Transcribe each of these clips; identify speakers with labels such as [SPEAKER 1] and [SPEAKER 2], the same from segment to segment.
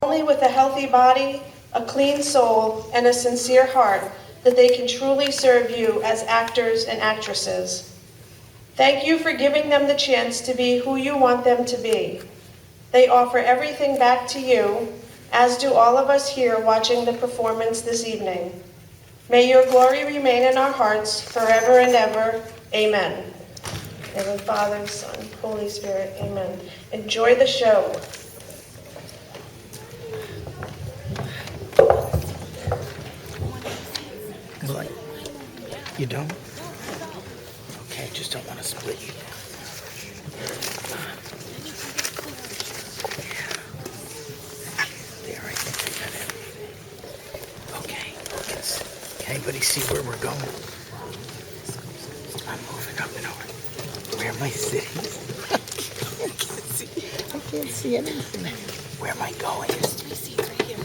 [SPEAKER 1] Only with a healthy body, a clean soul, and a sincere heart that they can truly serve you as actors and actresses. Thank you for giving them the chance to be who you want them to be. They offer everything back to you, as do all of us here watching the performance this evening. May your glory remain in our hearts forever and ever. Amen. Heavenly Father, Son, Holy Spirit, amen. Enjoy the show.
[SPEAKER 2] Like, you don't? Okay, just don't want to split you. There, I think I got everything. Okay, can anybody see where we're going? I'm moving up and over. Where am I sitting? I can't see anything. Where am I going? There's 3 seats right here.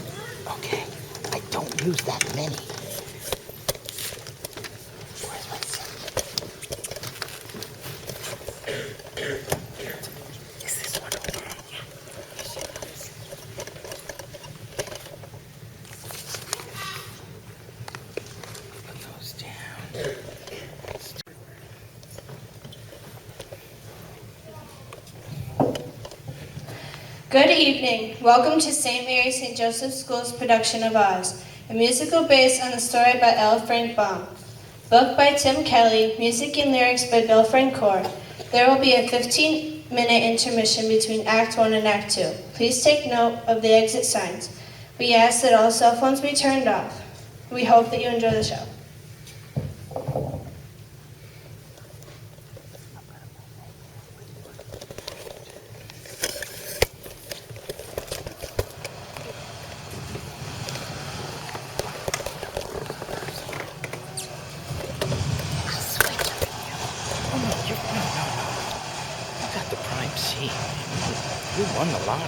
[SPEAKER 2] Okay, I don't use that many. Where's my seat? Is this one over? It goes down.
[SPEAKER 3] Good evening. Welcome to St. Mary St. Joseph School's production of Oz, a musical based on the story by L. Frank Baum. Book by Tim Kelly, music and lyrics by Bill Francoeur. There will be a 15-minute intermission between Act 1 and Act 2. Please take note of the exit signs. We ask that all cell phones be turned off. We hope that you enjoy the show.
[SPEAKER 2] You won the lottery.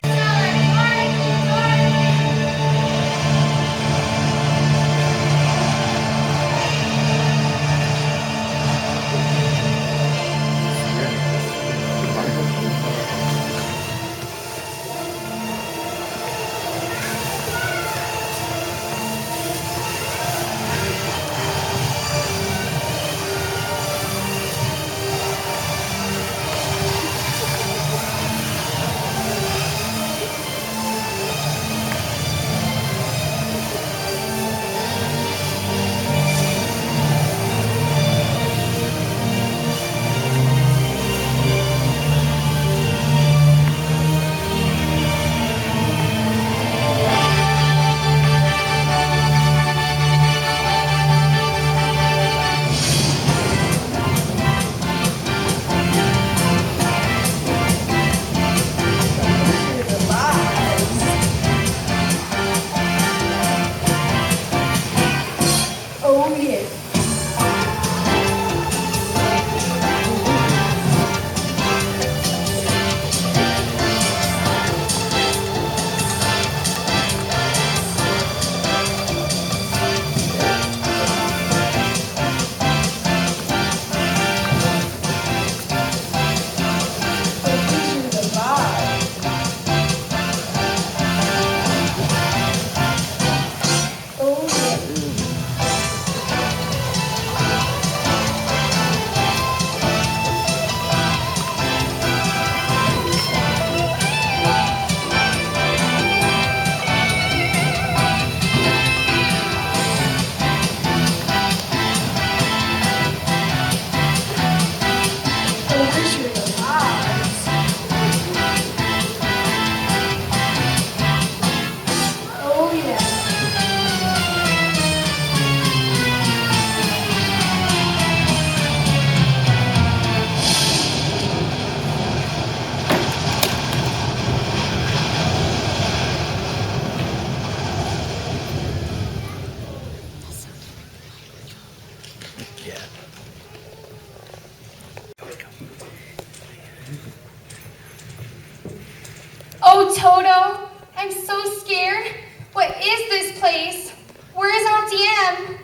[SPEAKER 4] Oh, Toto, I'm so scared. What is this place? Where is Auntie M?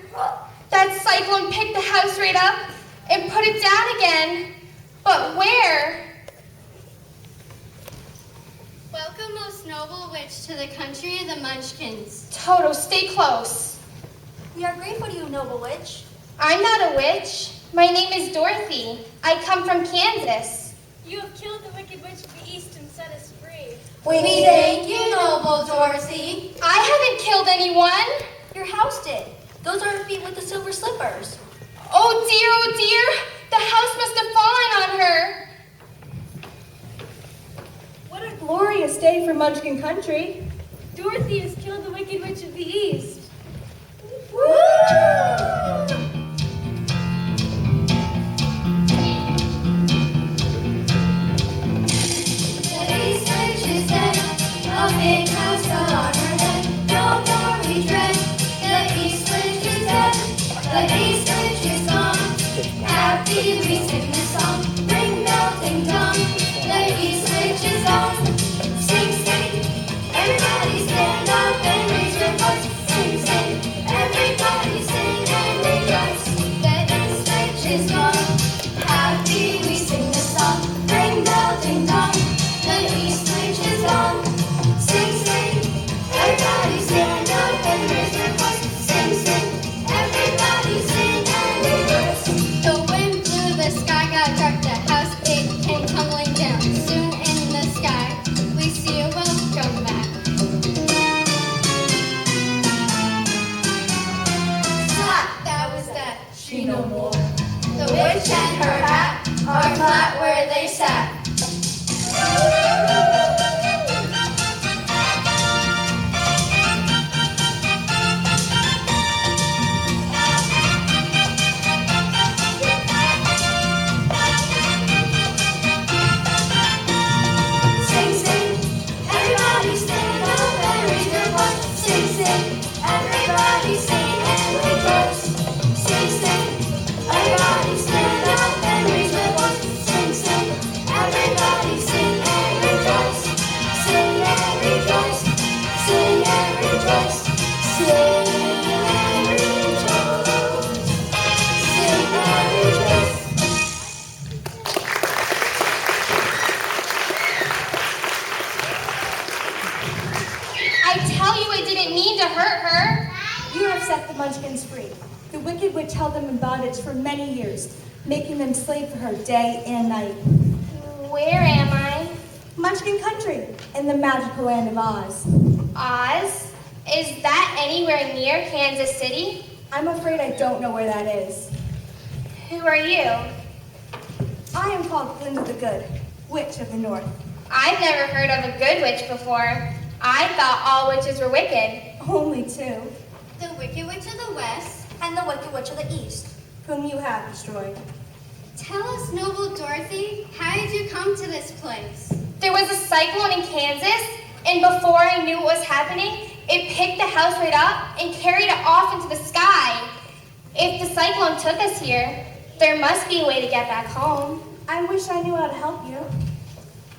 [SPEAKER 4] That cyclone picked the house right up and put it down again. But where?
[SPEAKER 5] Welcome, most noble witch to the country of the Munchkins.
[SPEAKER 4] Toto, stay close.
[SPEAKER 6] We are grateful to you, noble witch.
[SPEAKER 4] I'm not a witch. My name is Dorothy. I come from Kansas.
[SPEAKER 6] You have killed the wicked witch of the east and set us free.
[SPEAKER 5] We thank you, noble Dorothy.
[SPEAKER 4] I haven't killed anyone.
[SPEAKER 6] Your house did. Those are her feet with the silver slippers.
[SPEAKER 4] Oh dear, the house must have fallen on her.
[SPEAKER 7] What a glorious day for Munchkin Country.
[SPEAKER 6] Dorothy has killed the wicked witch of the east.
[SPEAKER 5] The east witch is dead, a big house fell on her head. No more we dread. The east witch is dead, the east witch is gone. Happy we sing the song, ring bell ding dong. The east witch is gone. Sing, sing, everybody stand up and raise your voice. Sing, sing, everybody sing and rejoice. The east witch is gone. Happy we sing the song, ring bell ding dong. The east witch is gone. Sing, sing, everybody stand up and raise your voice. Sing, sing, everybody sing and rejoice. The wind blew, the sky got dark, the house it came tumbling down. Soon in the sky, we see a welcome back. Slap, that was that. She no more. The witch and her hat are flat where they sat. Sing, sing, everybody stand up and raise your voice. Sing, sing, everybody sing and rejoice. Sing, sing, everybody stand up and raise your voice. Sing, sing, everybody sing and rejoice. Sing and rejoice. Sing and rejoice. Sing and rejoice. Sing and rejoice.
[SPEAKER 4] I tell you I didn't mean to hurt her.
[SPEAKER 7] You have set the Munchkins free. The wicked witch held them in bondage for many years, making them slave for her day and night.
[SPEAKER 4] Where am I?
[SPEAKER 7] Munchkin Country, in the magical land of Oz.
[SPEAKER 4] Oz? Is that anywhere near Kansas City?
[SPEAKER 7] I'm afraid I don't know where that is.
[SPEAKER 4] Who are you?
[SPEAKER 7] I am called Glinda the Good, Witch of the North.
[SPEAKER 4] I've never heard of a good witch before. I thought all witches were wicked.
[SPEAKER 7] Only two,
[SPEAKER 5] The wicked witch of the west.
[SPEAKER 6] And the wicked witch of the east.
[SPEAKER 7] whom you have destroyed.
[SPEAKER 5] Tell us, noble Dorothy, how did you come to this place?
[SPEAKER 4] There was a cyclone in Kansas, and before I knew what was happening, it picked the house right up and carried it off into the sky. If the cyclone took us here, there must be a way to get back home.
[SPEAKER 7] I wish I knew how to help you.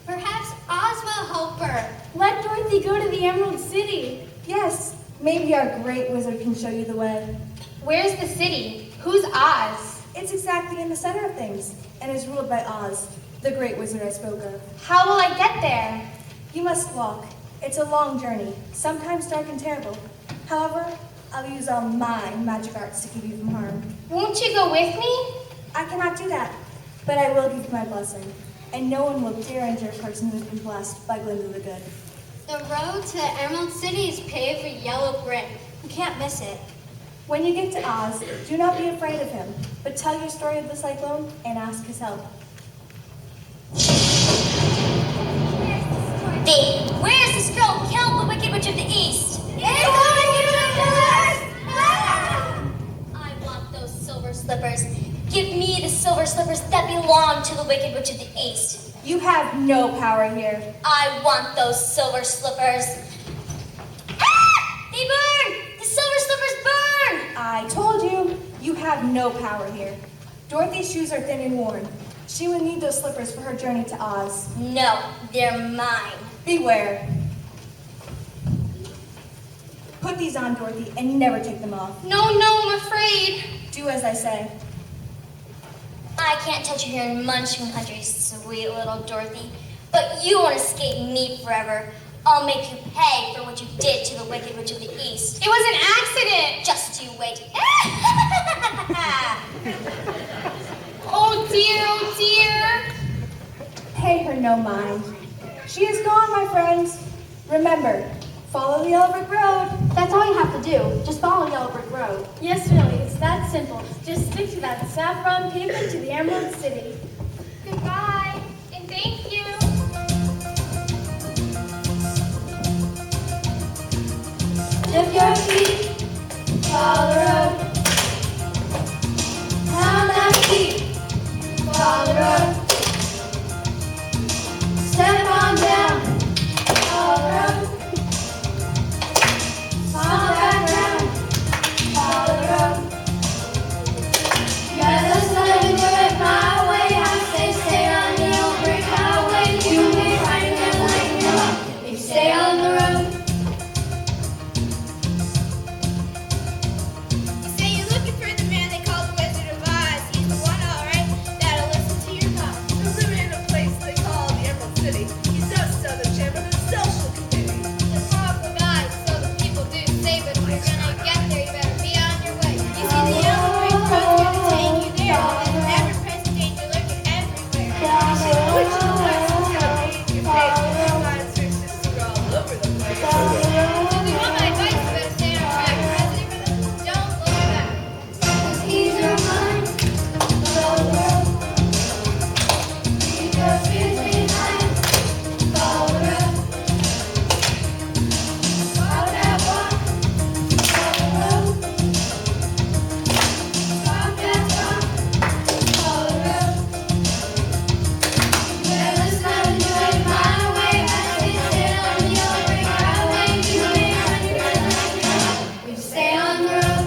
[SPEAKER 5] Perhaps Oz will help her.
[SPEAKER 7] Let Dorothy go to the Emerald City. Yes, maybe our great wizard can show you the way.
[SPEAKER 4] Where's the city? Who's Oz?
[SPEAKER 7] It's exactly in the center of things, and is ruled by Oz, the great wizard I spoke of.
[SPEAKER 4] How will I get there?
[SPEAKER 7] You must walk. It's a long journey, sometimes dark and terrible. However, I'll use all my magic arts to keep you from harm.
[SPEAKER 4] Won't you go with me?
[SPEAKER 7] I cannot do that, but I will give you my blessing, and no one will dare enter a person who has been blessed by Glinda the Good.
[SPEAKER 5] The road to the Emerald City is paved with yellow brick.
[SPEAKER 6] You can't miss it.
[SPEAKER 7] When you get to Oz, do not be afraid of him, but tell your story of the cyclone and ask his help.
[SPEAKER 6] Where's this girl who killed the wicked witch of the east? I want those silver slippers. Give me the silver slippers that belong to the wicked witch of the east.
[SPEAKER 7] You have no power here.
[SPEAKER 6] I want those silver slippers. Ah! They burn! The silver slippers burn!
[SPEAKER 7] I told you, you have no power here. Dorothy's shoes are thin and worn. She will need those slippers for her journey to Oz.
[SPEAKER 6] No, they're mine.
[SPEAKER 7] Beware. Put these on, Dorothy, and never take them off.
[SPEAKER 4] No, I'm afraid.
[SPEAKER 7] Do as I say.
[SPEAKER 6] I can't touch you here in Munchkin Country, sweet little Dorothy. But you won't escape me forever. I'll make you pay for what you did to the Wicked Witch of the East.
[SPEAKER 4] It was an accident.
[SPEAKER 6] Just you wait.
[SPEAKER 4] Oh dear, oh dear.
[SPEAKER 7] Pay her no mind. She is gone, my friends. Remember, follow the yellow brick road.
[SPEAKER 8] That's all you have to do. Just follow Yellow Brick Road.
[SPEAKER 9] Yes, really, it's that simple. Just stick to that saffron pavement to the Emerald City.
[SPEAKER 4] Goodbye, and thank you.
[SPEAKER 5] Dip your feet, follow the road. Pound that feet, follow the road. Step on down, follow the road. Smile back round, follow the road. Better slowly do it my way. I say stay on the old brick highway. You'll be right there waiting up if you stay on the road.
[SPEAKER 4] You say you're looking for the man they call the Wizard of Oz. He's the one, all right, that'll listen to your call.
[SPEAKER 10] He's living in a place they call the Emerald City. He's just the chairman of the social committee.
[SPEAKER 4] The powerful guy, so the people do say, but if you're gonna get there, you better be on your way. You see, the yellow brick road's gonna take you there, and never press danger lurking everywhere.
[SPEAKER 10] You should put your glasses down in your face. Science fictions are all over the place.
[SPEAKER 4] So if you want my advice, you better stay on track. President, don't look back.
[SPEAKER 5] Ease your mind, follow the road. Leave your fears behind, follow the road. Walk that walk, follow the road. Walk that talk, follow the road. Never stop to do it my way. I say stay on the old brick highway. You may run your red light now. We stay on the road.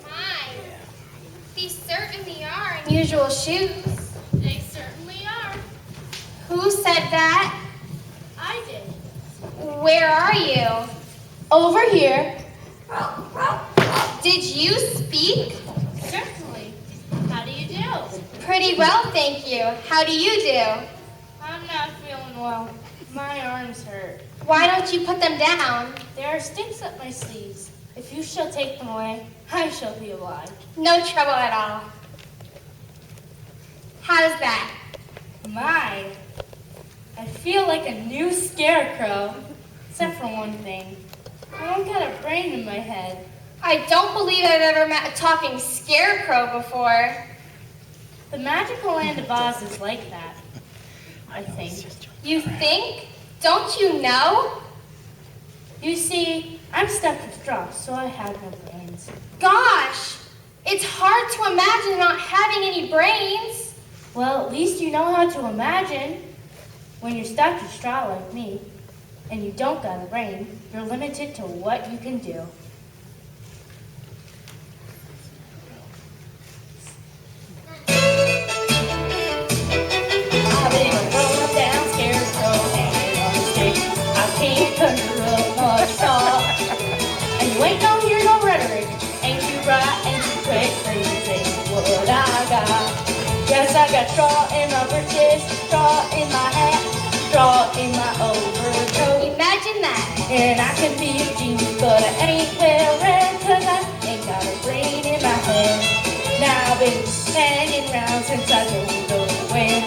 [SPEAKER 4] My, these certainly are unusual shoes.
[SPEAKER 9] They certainly are.
[SPEAKER 4] Who said that?
[SPEAKER 9] I did.
[SPEAKER 4] Where are you?
[SPEAKER 3] Over here.
[SPEAKER 4] Did you speak?
[SPEAKER 9] Certainly. How do you do?
[SPEAKER 4] Pretty well, thank you. How do you do?
[SPEAKER 9] I'm not feeling well. My arms hurt.
[SPEAKER 4] Why don't you put them down?
[SPEAKER 9] There are sticks up my sleeves. If you shall take them away, I shall be obliged.
[SPEAKER 4] No trouble at all. How's that?
[SPEAKER 9] My, I feel like a new scarecrow. Except for one thing. I don't got a brain in my head.
[SPEAKER 4] I don't believe I've ever met a talking scarecrow before.
[SPEAKER 9] The magical land of Oz is like that, I think.
[SPEAKER 4] You think? Don't you know?
[SPEAKER 9] You see, I'm stuffed with straw, so I have no brains.
[SPEAKER 4] Gosh, it's hard to imagine not having any brains.
[SPEAKER 9] Well, at least you know how to imagine. When you're stuck with straw like me, and you don't got a brain, you're limited to what you can do. I've been a roll-down scarecrow hanging on a stick. I can't conjure up much talk. And you ain't gonna hear no rhetoric. Ain't you right, ain't you quick, crazy what I got. Yes, I got straw in my britches, straw in my hat, straw in my overcoat.
[SPEAKER 4] Imagine that.
[SPEAKER 9] And I can be a genius, but I ain't well read, 'cause I ain't got a brain in my head. Now I've been hanging around since I don't know when,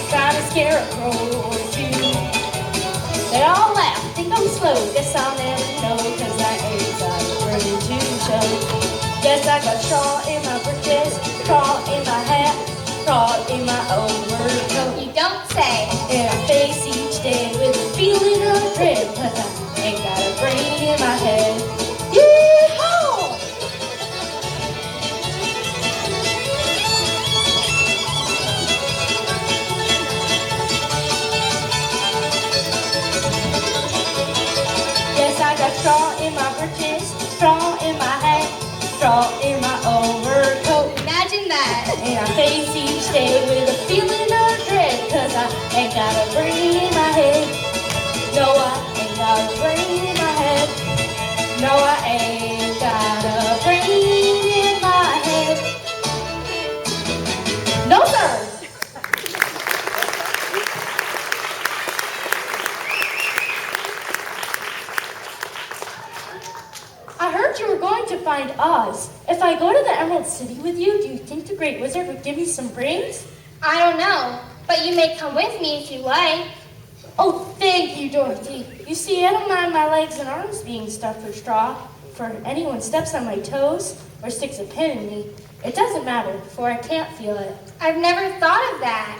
[SPEAKER 9] trying to scare a crow or two. They all laugh, think I'm slow, guess I'll never know, 'cause I ain't got a brain to show. Yes, I got straw in my britches, straw in my hat, straw in my overcoat.
[SPEAKER 4] You don't say.
[SPEAKER 9] And I face each day with a feeling of dread, 'cause I ain't got a brain in my head. Yee-haw! straw in my britches, straw in my hat, straw in my overcoat.
[SPEAKER 3] Imagine that.
[SPEAKER 9] And I face each day with a feeling of dread, 'cause I ain't got a brain in my head. No, I ain't got a brain in my head. No, I ain't got a brain in my head. No, sir. I heard you were going to find Oz. If I go to the Emerald City with you, do you think the Great Wizard would give me some brains?
[SPEAKER 4] I don't know, but you may come with me if you like.
[SPEAKER 9] Oh, thank you, Dorothy. You see, I don't mind my legs and arms being stuffed with straw. For anyone steps on my toes or sticks a pin in me, it doesn't matter, for I can't feel it.
[SPEAKER 4] I've never thought of that.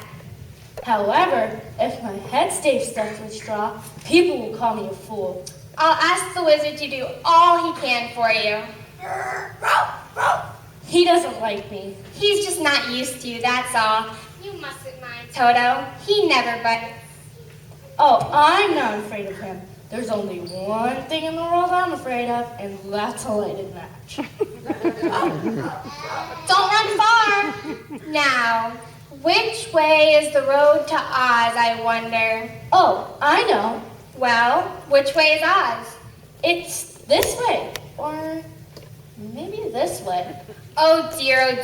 [SPEAKER 9] However, if my head stays stuffed with straw, people will call me a fool.
[SPEAKER 4] I'll ask the wizard to do all he can for you.
[SPEAKER 9] He doesn't like me.
[SPEAKER 4] He's just not used to you, that's all. You mustn't mind Toto. He never bites.
[SPEAKER 9] Oh, I'm not afraid of him. There's only one thing in the world I'm afraid of, and that's a lighted match.
[SPEAKER 4] Don't run far. Now, which way is the road to Oz, I wonder?
[SPEAKER 9] Oh, I know.
[SPEAKER 4] Well, which way is Oz?
[SPEAKER 9] It's this way, or maybe this way.
[SPEAKER 4] Oh dear,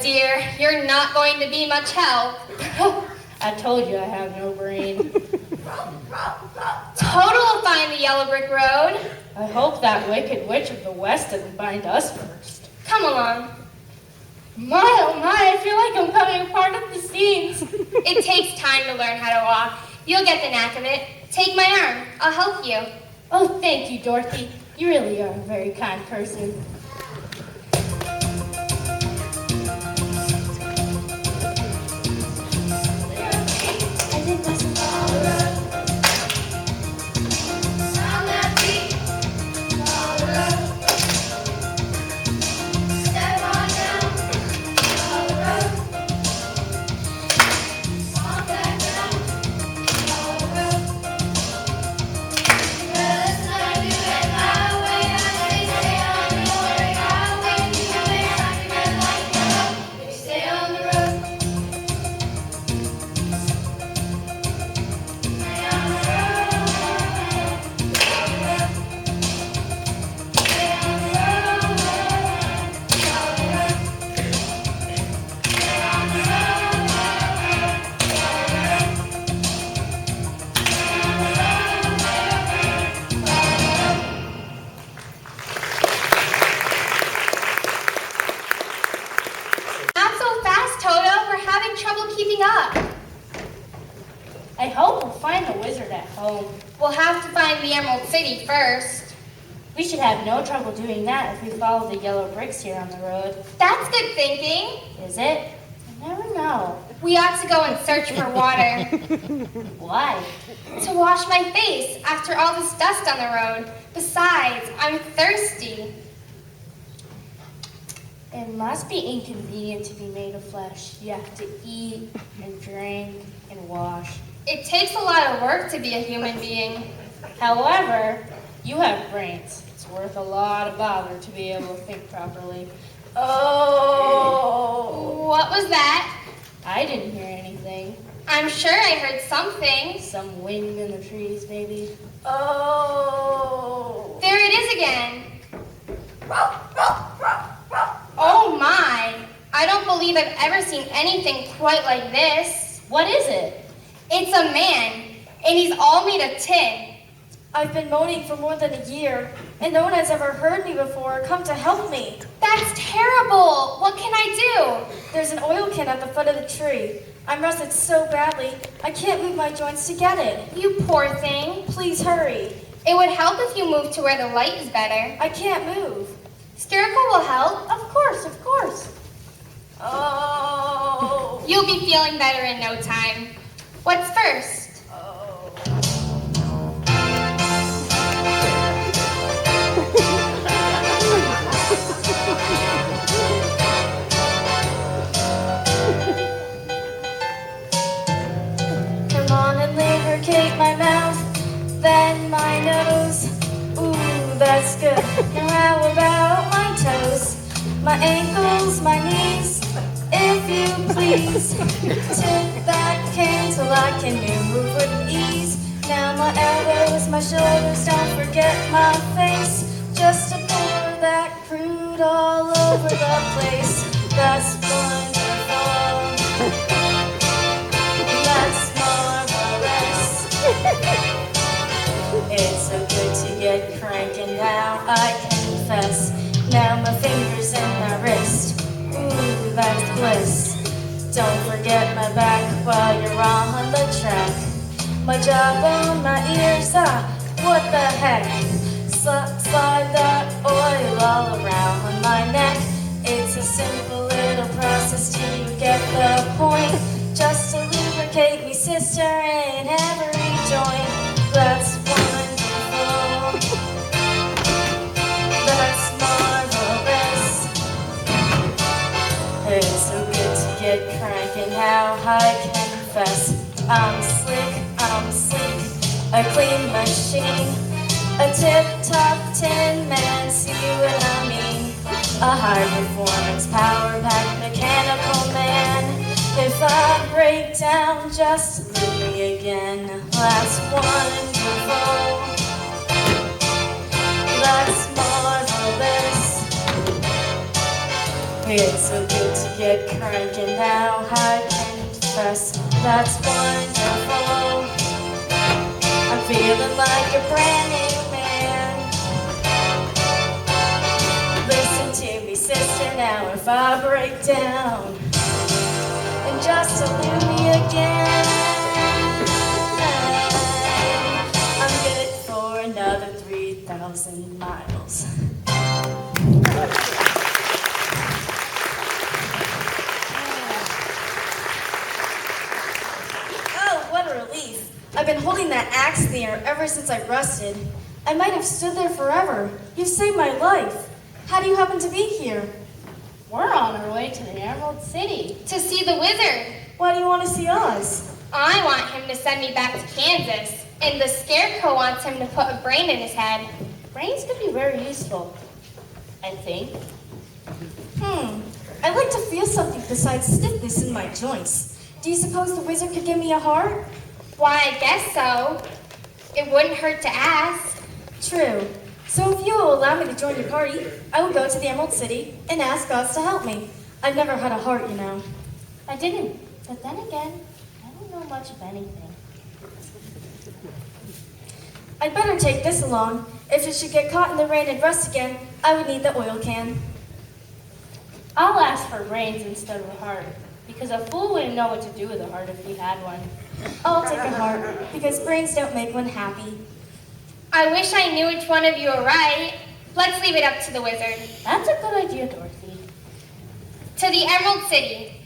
[SPEAKER 4] you're not going to be much help.
[SPEAKER 9] I told you I have no brain.
[SPEAKER 4] Toto will find the yellow brick road.
[SPEAKER 9] I hope that wicked witch of the West doesn't find us first.
[SPEAKER 4] Come along.
[SPEAKER 9] My, oh my, I feel like I'm coming apart at the seams.
[SPEAKER 4] It takes time to learn how to walk. You'll get the knack of it. Take my arm. I'll help you.
[SPEAKER 9] Oh, thank you, Dorothy. You really are a very kind person.
[SPEAKER 5] Down that beat, follow the road. Step on down, follow the road. Walk back down, follow the road. Well, it's not do it my way. I say stay on your highway. You may not even like the road. If you stay on the road. Stay on the road.
[SPEAKER 4] Not so fast, Toto. We're having trouble keeping up.
[SPEAKER 9] I hope we'll find the wizard at home.
[SPEAKER 4] We'll have to find the Emerald City first.
[SPEAKER 9] We should have no trouble doing that if we follow the yellow bricks here on the road.
[SPEAKER 4] That's good thinking.
[SPEAKER 9] Is it? I never know.
[SPEAKER 4] We ought to go and search for water.
[SPEAKER 9] Why?
[SPEAKER 4] To wash my face after all this dust on the road. Besides, I'm thirsty.
[SPEAKER 9] It must be inconvenient to be made of flesh. You have to eat and drink and wash.
[SPEAKER 4] It takes a lot of work to be a human being.
[SPEAKER 9] However, you have brains. It's worth a lot of bother to be able to think properly. Oh!
[SPEAKER 4] What was that?
[SPEAKER 9] I didn't hear anything.
[SPEAKER 4] I'm sure I heard something.
[SPEAKER 9] Some wind in the trees, maybe. Oh!
[SPEAKER 4] There it is again. Oh my! I don't believe I've ever seen anything quite like this.
[SPEAKER 9] What is it?
[SPEAKER 4] It's a man, and he's all made of tin.
[SPEAKER 7] I've been moaning for more than a year, and no one has ever heard me before or come to help me.
[SPEAKER 4] That's terrible! What can I do?
[SPEAKER 7] There's an oil can at the foot of the tree. I'm rusted so badly, I can't move my joints to get it.
[SPEAKER 4] You poor thing.
[SPEAKER 7] Please hurry.
[SPEAKER 4] It would help if you moved to where the light is better.
[SPEAKER 7] I can't move.
[SPEAKER 4] Scarecrow will help.
[SPEAKER 7] Of course, of course. Oh.
[SPEAKER 4] You'll be feeling better in no time. What's first?
[SPEAKER 7] Come on and lubricate my mouth, then my nose. Ooh, that's
[SPEAKER 9] good. Now how about my toes, my ankles, my knees? If you please, tip that cane till I can move with ease. Now my elbows, my shoulders, don't forget my face. Just to pour that crude all over the place. That's wonderful. That's marvelous. It's so good to get cranking now, I confess. Now my fingers and my wrist. Ooh, that's bliss. Don't forget my back while you're on the track. My jawbone, my ears, what the heck? Slide that oil all around my neck. It's a simple little process till you get the point. Just to lubricate me, sister, in every joint. That's wonderful. That's marvelous. It's so good to get cranking now, I confess. I'm slick, I'm sleek, a clean machine, a tip-top tin man, see what I mean? A high-performance, power-packed mechanical man. If I break down, just leave me again. That's wonderful. That's marvelous. It's so good to get cranking now, I confess. That's wonderful. I'm feeling like a brand new man. Listen to me, sister, now if I break down and just salute me again, I'm good for another 3,000 miles. What a relief. I've been holding that axe in the air ever since I rusted. I might have stood there forever. You saved my life. How do you happen to be here?
[SPEAKER 3] We're on our way to the Emerald City.
[SPEAKER 4] To see the wizard.
[SPEAKER 9] Why do you want to see us?
[SPEAKER 4] I want him to send me back to Kansas. And the scarecrow wants him to put a brain in his head.
[SPEAKER 3] Brains could be very useful, I think.
[SPEAKER 9] I'd like to feel something besides stiffness in my joints. Do you suppose the wizard could give me a heart?
[SPEAKER 4] Why, I guess so. It wouldn't hurt to ask.
[SPEAKER 9] True. So if you will allow me to join your party, I will go to the Emerald City and ask gods to help me. I've never had a heart, you know.
[SPEAKER 3] I didn't, but then again, I don't know much of anything.
[SPEAKER 9] I'd better take this along. If it should get caught in the rain and rust again, I would need the oil can.
[SPEAKER 3] I'll ask for brains instead of a heart, because a fool wouldn't know what to do with a heart if he had one.
[SPEAKER 9] I'll take a heart, because brains don't make one happy.
[SPEAKER 4] I wish I knew which one of you are right. Let's leave it up to the wizard.
[SPEAKER 3] That's a good idea, Dorothy.
[SPEAKER 4] To the Emerald City.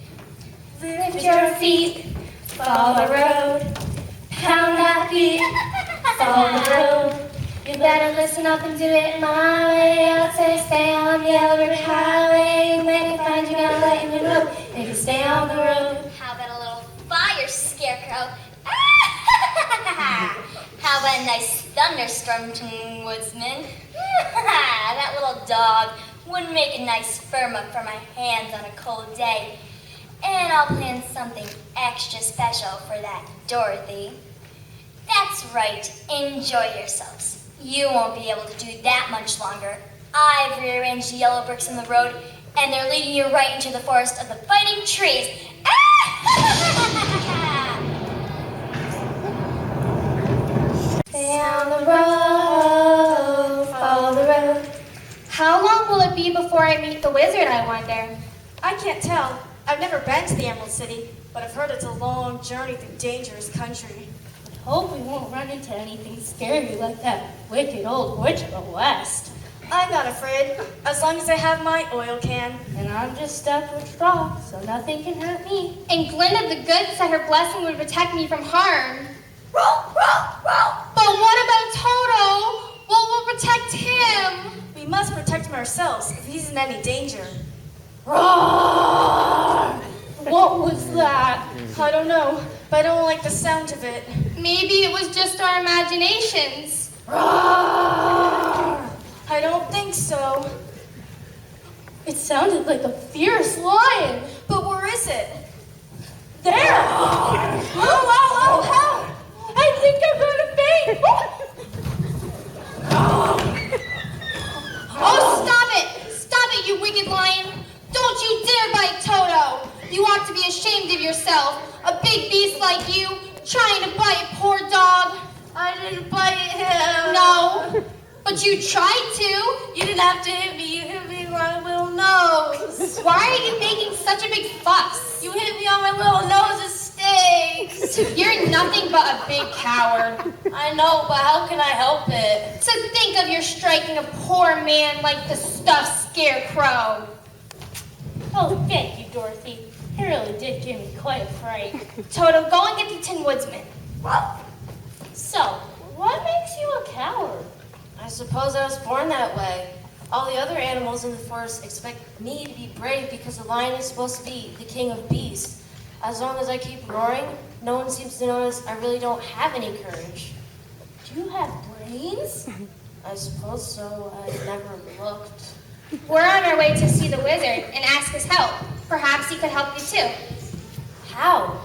[SPEAKER 9] Lift your feet, follow the road, pound that beat, follow the road.
[SPEAKER 4] You better listen up and do it my way. I'll say stay on the yellow brick highway. You may find you gotta let you know if you stay on the road.
[SPEAKER 6] How about a little fire, scarecrow? How about a nice thunderstorm, woodsman? That little dog would make a nice firm up for my hands on a cold day. And I'll plan something extra special for that Dorothy. That's right, enjoy yourselves. You won't be able to do that much longer. I've rearranged the yellow bricks in the road, and they're leading you right into the forest of the fighting trees.
[SPEAKER 4] Stay on the road, follow the road. How long will it be before I meet the wizard, I wonder?
[SPEAKER 9] I can't tell. I've never been to the Emerald City, but I've heard it's a long journey through dangerous country.
[SPEAKER 3] Hope we won't run into anything scary like that wicked old witch of the West.
[SPEAKER 9] I'm not afraid, as long as I have my oil can.
[SPEAKER 3] And I'm just stuck with straw, so nothing can hurt me.
[SPEAKER 4] And Glinda the Good said her blessing would protect me from harm.
[SPEAKER 9] Roll!
[SPEAKER 4] But what about Toto? What will protect him?
[SPEAKER 9] We must protect him ourselves if he's in any danger.
[SPEAKER 3] Roar! What was that?
[SPEAKER 9] I don't know, but I don't like the sound of it.
[SPEAKER 4] Maybe it was just our imaginations.
[SPEAKER 3] Roar!
[SPEAKER 9] I don't think so. It sounded like a fierce lion.
[SPEAKER 7] But where is it?
[SPEAKER 9] There! Oh, help! I think I'm gonna faint!
[SPEAKER 4] Oh, stop it! Stop it, you wicked lion! Don't you dare bite Toto! You ought to be ashamed of yourself. A big beast like you, trying to bite a poor dog.
[SPEAKER 9] I didn't bite him.
[SPEAKER 4] No, but you tried to.
[SPEAKER 9] You didn't have to hit me. You hit me on my little nose.
[SPEAKER 4] Why are you making such a big fuss?
[SPEAKER 9] You hit me on my little nose. It stinks.
[SPEAKER 4] You're nothing but a big coward.
[SPEAKER 9] I know, but how can I help it?
[SPEAKER 4] To think of your striking a poor man like the stuffed scarecrow.
[SPEAKER 9] Oh, thank you, Dorothy. It really did give me quite a fright.
[SPEAKER 4] Toto, go and get the Tin Woodsman.
[SPEAKER 9] So, what makes you a coward?
[SPEAKER 11] I suppose I was born that way. All the other animals in the forest expect me to be brave because the lion is supposed to be the king of beasts. As long as I keep roaring, no one seems to notice I really don't have any courage.
[SPEAKER 9] Do you have brains?
[SPEAKER 11] I suppose so. I never looked.
[SPEAKER 4] We're on our way to see the wizard and ask his help. Perhaps he could help you too.
[SPEAKER 11] How?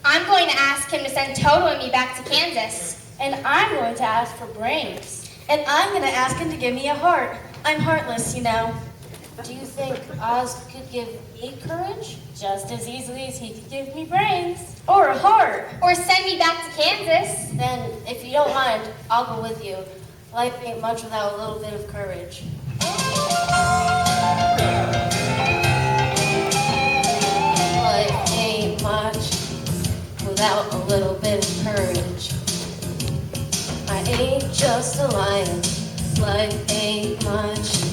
[SPEAKER 4] I'm going to ask him to send Toto and me back to Kansas.
[SPEAKER 9] And I'm going to ask for brains.
[SPEAKER 7] And I'm going to ask him to give me a heart. I'm heartless, you know.
[SPEAKER 11] Do you think Oz could give me courage?
[SPEAKER 9] Just as easily as he could give me brains.
[SPEAKER 7] Or a heart.
[SPEAKER 4] Or send me back to Kansas.
[SPEAKER 11] Then, if you don't mind, I'll go with you. Life ain't much without a little bit of courage. Life ain't much without a little bit of courage. I ain't just a lion. Life ain't much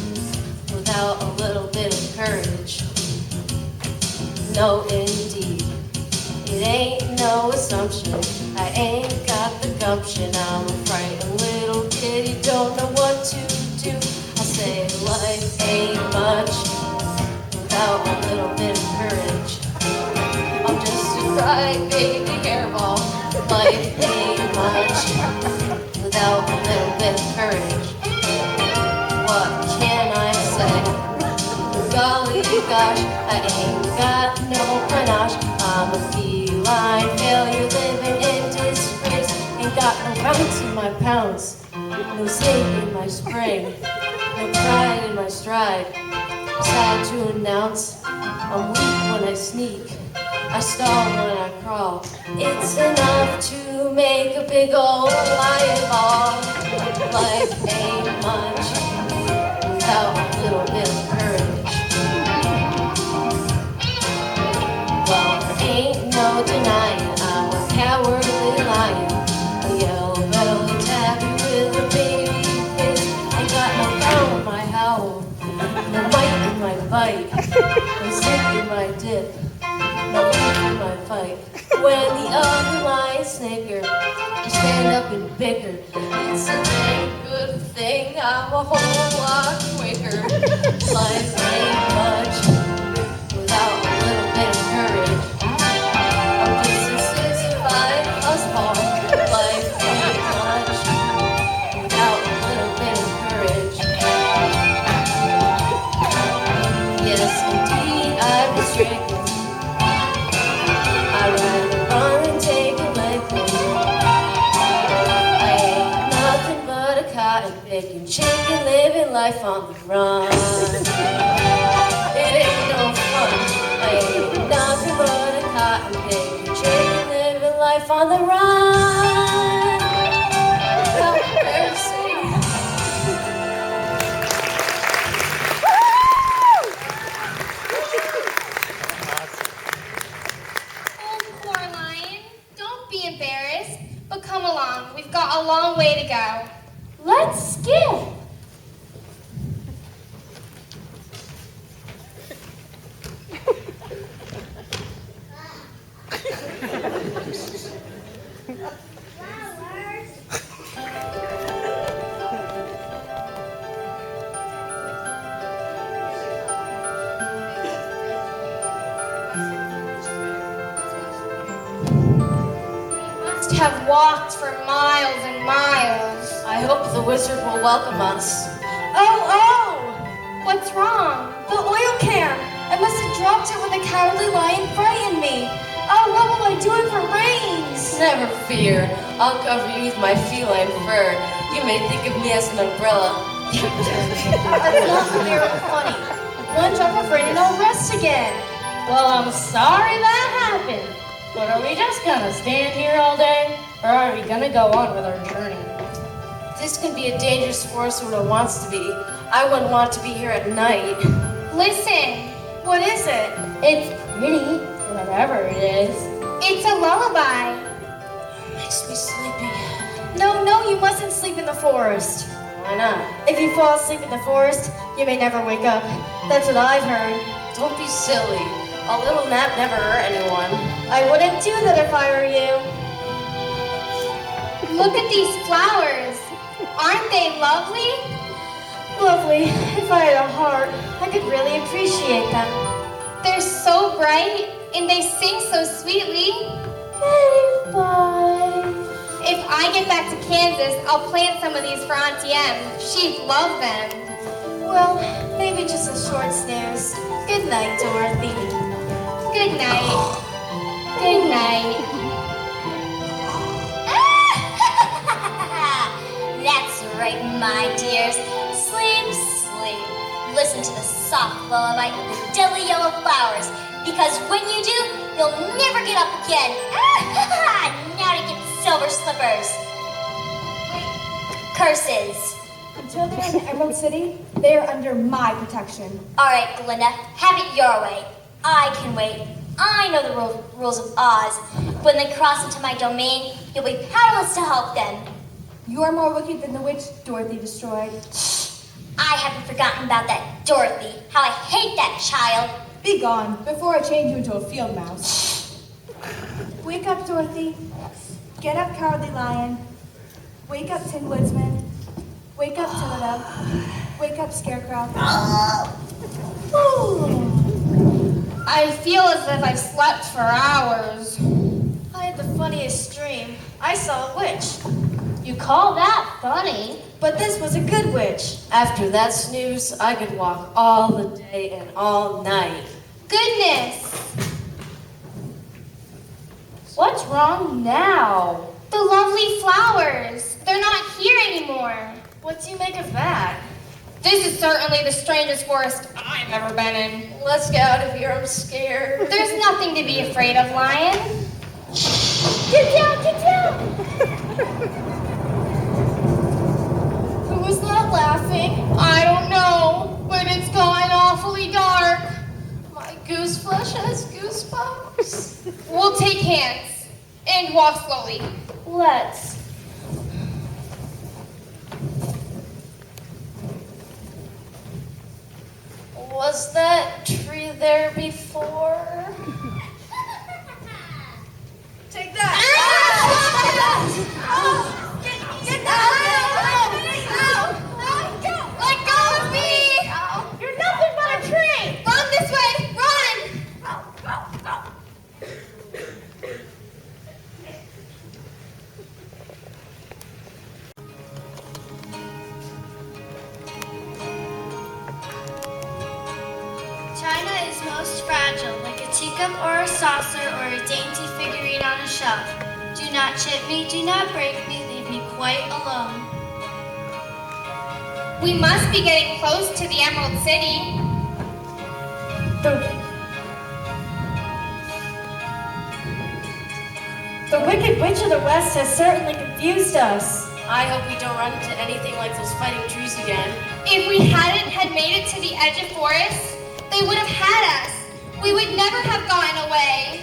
[SPEAKER 11] without a little bit of courage. No, indeed. It ain't no assumption. I ain't got the gumption. I'm a frightened little kid. You don't know what to do. I say life ain't much without a little bit of courage. I'm just a crybaby hairball. Life ain't much without a little bit of courage. What can I say? Golly gosh, I ain't got no panache. I'm a feline failure living in disgrace. Ain't got no ounce in my pounds, no stake in my spring, no pride in my stride. Sad to announce, I'm weak when I sneak, I stall when I crawl. It's enough to make a big old lion ball. Life ain't much without a little bit of courage. Well, there ain't no denying I'm a cowardly lion, a yellow-bellied tabby with a baby face. I got no power in my howl, no might in my bite, no stick in my dip, no hook in my fight. When the other lions snicker, I stand up and bicker. It's a dang good thing I'm a whole lot quicker. Life ain't much without a little bit of courage. I'm just a 65 fuzzball. Life ain't much without a little bit of courage. Yes, indeed, I was stricken. I'd rather run and take a licking. I ain't nothing but a cotton picking chicken living life on the run. It ain't no fun. I ain't nothing but a cotton picking chicken living life on the run. How embarrassing.
[SPEAKER 4] Oh, poor lion. Don't be embarrassed, but come along. We've got a long way to go.
[SPEAKER 9] Let's skip.
[SPEAKER 4] Must have walked for miles and miles.
[SPEAKER 9] I
[SPEAKER 11] I hope the wizard will welcome us.
[SPEAKER 7] Oh!
[SPEAKER 4] What's wrong?
[SPEAKER 7] The oil can! I must have dropped it when the cowardly lion frightened me. Oh, what will I do if it rains?
[SPEAKER 11] Never fear. I'll cover you with my feline fur. You may think of me as an umbrella.
[SPEAKER 7] That's not very funny. One drop of rain and I'll rest again.
[SPEAKER 9] Well, I'm sorry that happened. But are we just gonna stand here all day? Or are we gonna go on with our journey?
[SPEAKER 11] This can be a dangerous forest when it wants to be. I wouldn't want to be here at night.
[SPEAKER 4] Listen,
[SPEAKER 7] What is it?
[SPEAKER 9] It's pretty, whatever it is.
[SPEAKER 4] it's a lullaby.
[SPEAKER 11] Makes me sleepy.
[SPEAKER 7] No, you mustn't sleep in the forest.
[SPEAKER 11] Why not?
[SPEAKER 7] If you fall asleep in the forest, you may never wake up. That's what I've heard.
[SPEAKER 11] Don't be silly. A little nap never hurt anyone.
[SPEAKER 7] I wouldn't do that if I were you.
[SPEAKER 4] Look at these flowers. Aren't they lovely?
[SPEAKER 7] Lovely. If I had a heart, I could really appreciate them.
[SPEAKER 4] They're so bright and they sing so sweetly.
[SPEAKER 7] Bye.
[SPEAKER 4] If I get back to Kansas, I'll plant some of these for Auntie M. She'd love them.
[SPEAKER 7] Well, maybe just a short snooze. Good night, Dorothy.
[SPEAKER 4] Good night. Good night.
[SPEAKER 6] That's right, my dears. Sleep, sleep. Listen to the soft lullaby of the deadly yellow flowers, because when you do, you'll never get up again. Now to get the silver slippers. Curses.
[SPEAKER 7] Until they're in the Emerald City, they are under my protection.
[SPEAKER 6] All right, Glinda, have it your way. I can wait. I know the rules of Oz. When they cross into my domain, you'll be powerless to help them.
[SPEAKER 7] You are more wicked than the witch Dorothy destroyed.
[SPEAKER 6] I haven't forgotten about that Dorothy. How I hate that child.
[SPEAKER 7] Be gone, before I change you into a field mouse. Wake up, Dorothy. Get up, Cowardly Lion. Wake up, Tin Woodsman. Wake up, Tilda. Wake up, Scarecrow.
[SPEAKER 4] I feel as if I've slept for hours.
[SPEAKER 7] I had the funniest dream. I saw a witch.
[SPEAKER 9] You call that funny?
[SPEAKER 7] But this was a good witch.
[SPEAKER 11] After that snooze, I could walk all the day and all night.
[SPEAKER 4] Goodness!
[SPEAKER 9] What's wrong now?
[SPEAKER 4] The lovely flowers. They're not here anymore.
[SPEAKER 7] What do you make of that?
[SPEAKER 4] This is certainly the strangest forest I've ever been in.
[SPEAKER 11] Let's get out of here, I'm scared.
[SPEAKER 4] There's nothing to be afraid of, Lion.
[SPEAKER 7] Get down, get down! Who was that laughing?
[SPEAKER 4] I don't know, but it's gone awfully dark.
[SPEAKER 11] My goose flesh has goosebumps.
[SPEAKER 4] We'll take hands and walk slowly.
[SPEAKER 9] Let's.
[SPEAKER 11] Was that tree there before?
[SPEAKER 7] Take that!
[SPEAKER 4] Get Let go of me!
[SPEAKER 7] You're nothing but a tree!
[SPEAKER 4] Run this way! Run!
[SPEAKER 5] China is most fragile, like a teacup or a saucer or a dainty figurine on a shelf. Do not chip me, do not break me, leave me quite alone.
[SPEAKER 4] We must be getting close to the Emerald City.
[SPEAKER 7] The Wicked Witch of the West has certainly confused us.
[SPEAKER 11] I hope we don't run into anything like those fighting trees again.
[SPEAKER 4] If we hadn't had made it to the edge of forest, they would have had us. We would never have gotten away.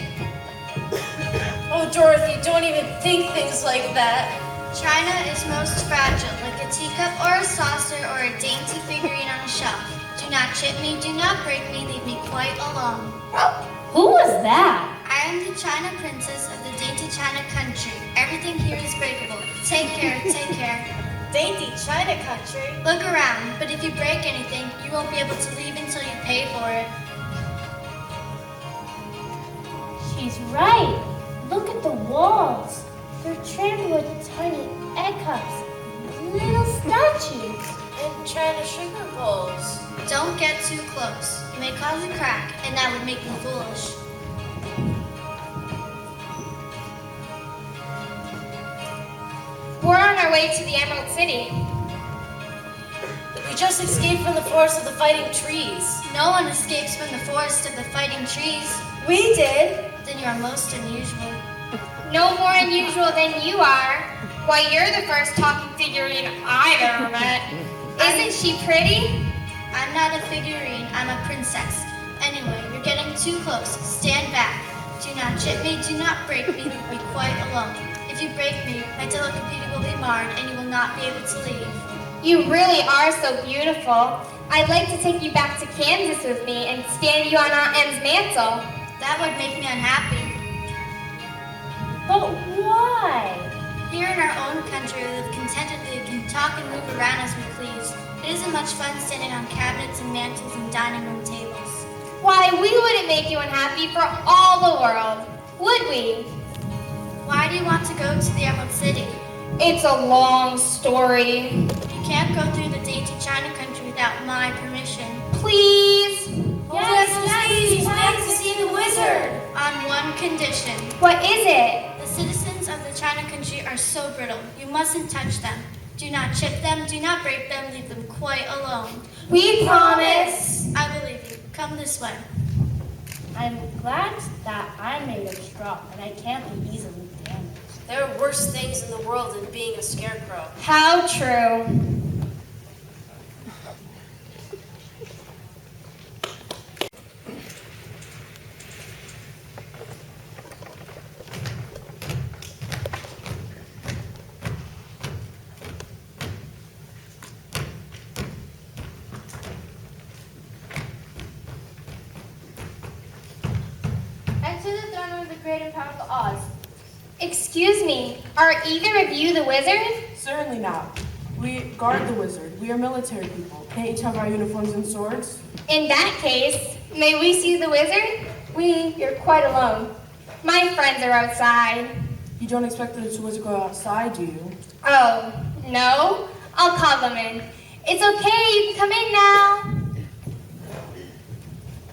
[SPEAKER 11] Oh, Dorothy, don't even think things like that.
[SPEAKER 5] China is most fragile, like a teacup or a saucer or a dainty figurine on a shelf. Do not chip me, do not break me, leave me quite alone.
[SPEAKER 9] Who was that?
[SPEAKER 5] I am the China princess of the dainty China country. Everything here is breakable. Take care, take care.
[SPEAKER 7] Dainty China country.
[SPEAKER 5] Look around, but if you break anything, you won't be able to leave until you pay for it.
[SPEAKER 9] She's right. Look at the walls. They're trimmed with tiny egg cups.
[SPEAKER 11] little statues and China sugar bowls.
[SPEAKER 5] Don't get too close. You may cause a crack, and that would make me foolish.
[SPEAKER 4] We're on our way to the Emerald City.
[SPEAKER 11] We just escaped from the forest of the fighting trees.
[SPEAKER 5] No one escapes from the forest of the fighting trees.
[SPEAKER 7] We did.
[SPEAKER 5] Then you are most unusual.
[SPEAKER 4] No more unusual than you are. Why, you're the first talking figurine I've ever met. Isn't she pretty?
[SPEAKER 5] I'm not a figurine, I'm a princess. Anyway, you're getting too close. Stand back. Do not chip me, do not break me, leave me quite alone. If you break me, my telepathy will be marred and you will not be able to leave.
[SPEAKER 4] You really are so beautiful. I'd like to take you back to Kansas with me and stand you on Aunt Em's mantle.
[SPEAKER 5] That would make me unhappy.
[SPEAKER 11] But why?
[SPEAKER 5] Here in our own country, we live contentedly and can talk and move around as we please. It isn't much fun standing on cabinets and mantels and dining room tables.
[SPEAKER 4] Why, we wouldn't make you unhappy for all the world, would we?
[SPEAKER 5] Why do you want to go to the Emerald City?
[SPEAKER 4] It's a long story.
[SPEAKER 5] You can't go through the dainty China country without my permission.
[SPEAKER 4] Please?
[SPEAKER 11] Yes, please, we'd like to see the wizard.
[SPEAKER 5] On one condition.
[SPEAKER 4] What is it?
[SPEAKER 5] The citizens of the China country are so brittle. You mustn't touch them. Do not chip them, do not break them, leave them quite alone.
[SPEAKER 4] We promise.
[SPEAKER 5] I believe you. Come this way.
[SPEAKER 9] I'm glad that I'm made of straw and I can't be easily damaged.
[SPEAKER 11] There are worse things in the world than being a scarecrow.
[SPEAKER 4] How true.
[SPEAKER 8] Enter the throne room of the great and powerful Oz.
[SPEAKER 4] Excuse me, are either of you the wizard?
[SPEAKER 12] Certainly not. We guard the wizard. We are military people. Can't you tell by our uniforms and swords?
[SPEAKER 4] In that case, may we see the wizard?
[SPEAKER 8] You're quite alone.
[SPEAKER 4] My friends are outside.
[SPEAKER 12] You don't expect the wizard to go outside, do you?
[SPEAKER 4] Oh, no? I'll call them in. It's okay, you can come in now.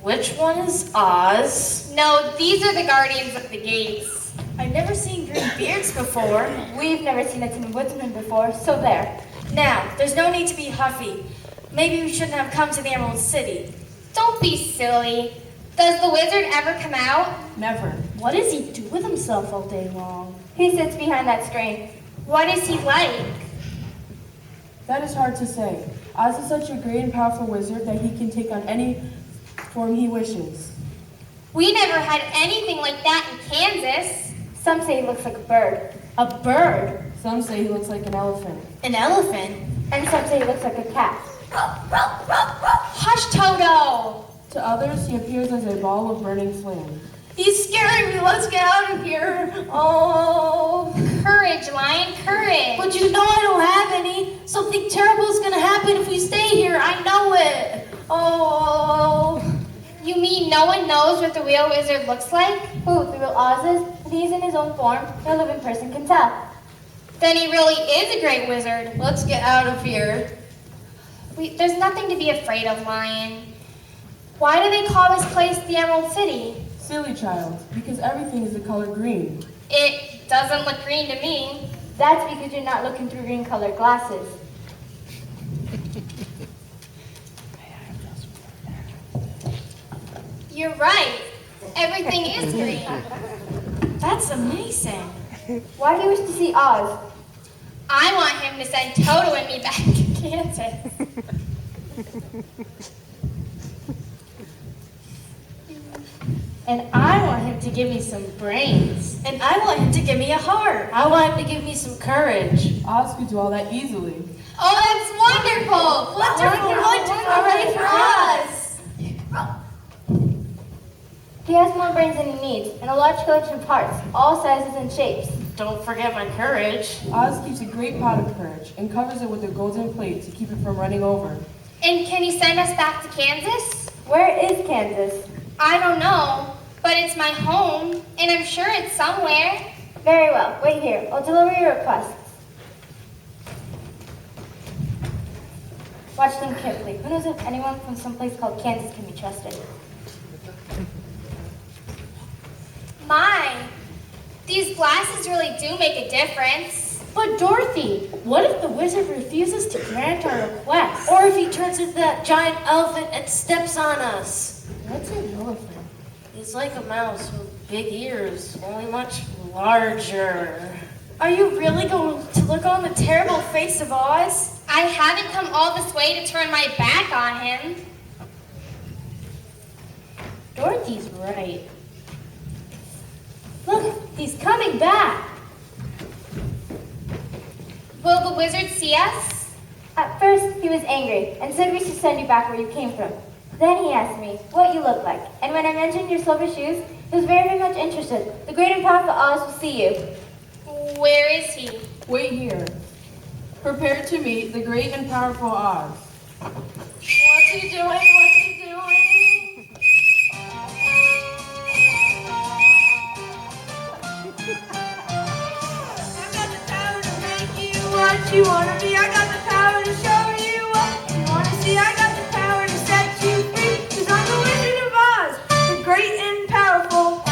[SPEAKER 11] Which one is Oz?
[SPEAKER 4] No, these are the guardians of the gates.
[SPEAKER 7] I've never seen green beards before.
[SPEAKER 8] We've never seen a Tin Woodsman before, so there.
[SPEAKER 7] Now, there's no need to be huffy. Maybe we shouldn't have come to the Emerald City.
[SPEAKER 4] Don't be silly. Does the wizard ever come out?
[SPEAKER 12] Never.
[SPEAKER 9] What does he do with himself all day long?
[SPEAKER 8] He sits behind that screen.
[SPEAKER 4] What is he like?
[SPEAKER 12] That is hard to say. Oz is such a great and powerful wizard that he can take on any form he wishes.
[SPEAKER 4] We never had anything like that in Kansas.
[SPEAKER 8] Some say he looks like a bird.
[SPEAKER 9] A bird?
[SPEAKER 12] Some say he looks like an elephant.
[SPEAKER 7] An elephant?
[SPEAKER 8] And some say he looks like a cat.
[SPEAKER 4] Hush, Toto!
[SPEAKER 12] To others, he appears as a ball of burning flame.
[SPEAKER 7] He's scaring me. Let's get out of here. Oh.
[SPEAKER 4] Courage, Lion, courage.
[SPEAKER 7] But you know I don't have any. Something terrible is going to happen if we stay here. I know it. Oh.
[SPEAKER 4] You mean no one knows what the real wizard looks like?
[SPEAKER 8] Who the real Oz is? If he's in his own form, no living person can tell.
[SPEAKER 4] Then he really is a great wizard.
[SPEAKER 7] Let's get out of here.
[SPEAKER 4] There's nothing to be afraid of, Lion. Why do they call this place the Emerald City?
[SPEAKER 12] Silly child, because everything is the color green.
[SPEAKER 4] It doesn't look green to me.
[SPEAKER 8] That's because you're not looking through green-colored glasses.
[SPEAKER 4] You're right. Everything is green.
[SPEAKER 7] That's amazing.
[SPEAKER 8] Why do you wish to see Oz?
[SPEAKER 4] I want him to send Toto and me back to Kansas.
[SPEAKER 9] And I want him to give me some brains.
[SPEAKER 7] And I want him to give me a heart.
[SPEAKER 11] I want him to give me some courage.
[SPEAKER 12] Oz could do all that easily.
[SPEAKER 4] Oh, that's wonderful!
[SPEAKER 7] Wonderful. Hooray for us.
[SPEAKER 8] He has more brains than he needs, and a large collection of parts, all sizes and shapes.
[SPEAKER 11] Don't forget my courage.
[SPEAKER 12] Oz keeps a great pot of courage and covers it with a golden plate to keep it from running over.
[SPEAKER 4] And can he send us back to Kansas?
[SPEAKER 8] Where is Kansas?
[SPEAKER 4] I don't know, but it's my home, and I'm sure it's somewhere.
[SPEAKER 8] Very well, wait here. I'll deliver your request. Watch them carefully. Who knows if anyone from someplace called Kansas can be trusted?
[SPEAKER 4] My, these glasses really do make a difference.
[SPEAKER 9] But Dorothy, what if the wizard refuses to grant our request?
[SPEAKER 11] Or if he turns into that giant elephant and steps on us?
[SPEAKER 9] What's an elephant?
[SPEAKER 11] He's like a mouse with big ears, only much larger.
[SPEAKER 7] Are you really going to look on the terrible face of Oz?
[SPEAKER 4] I haven't come all this way to turn my back on him.
[SPEAKER 9] Dorothy's right. Look, he's coming back.
[SPEAKER 4] Will the wizard see us?
[SPEAKER 8] At first, he was angry and said we should send you back where you came from. Then he asked me what you look like, and when I mentioned your silver shoes, he was very, very much interested. The great and powerful Oz will see you.
[SPEAKER 4] Where is he?
[SPEAKER 12] Wait here. Prepare to meet the great and powerful Oz.
[SPEAKER 7] What's he doing? What's he doing? I got the power to make you what you want to be. I got the power to show you what you want to see. I got the power to set you free. 'Cause I'm the Wizard of Oz, the great and powerful.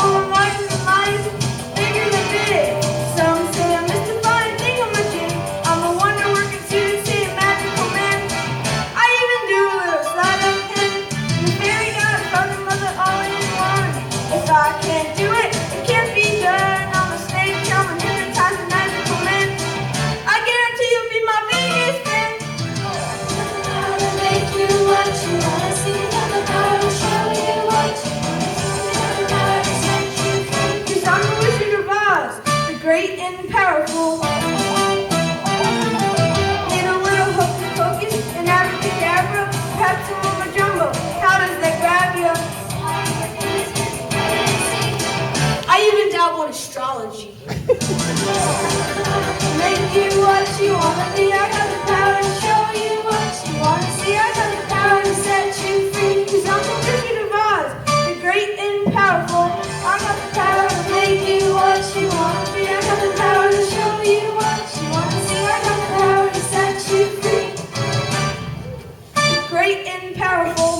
[SPEAKER 7] Oh, life is life, bigger than big. Some say I'm mystifying thingamajig. I'm a wonder working suit, say a magical man. I even do a little sleight of hand. The fairy godfather, mother, all in one. If I can't do it, it can't be done. I'm a snake, I'm a hypnotizing magical man. I guarantee you'll be my biggest fan.
[SPEAKER 5] Power to make you what you wanna see. Got the power to show you what you wanna see. Got the power to set you free.
[SPEAKER 7] 'Cause I'm the Wizard of Oz, the great and powerful. Need a little hocus pocus and abracadabra, perhaps a mumbo jumbo. How does that grab you? I even dabble in astrology. Make you what you wanna be. I got the power to show you what you wanna see. I got the power to set you free. 'Cause I'm the Wizard of Oz, the great and powerful. I got the power to make you what you wanna be. I got the power to show you what you wanna see. I got the power to set you free. Great and powerful.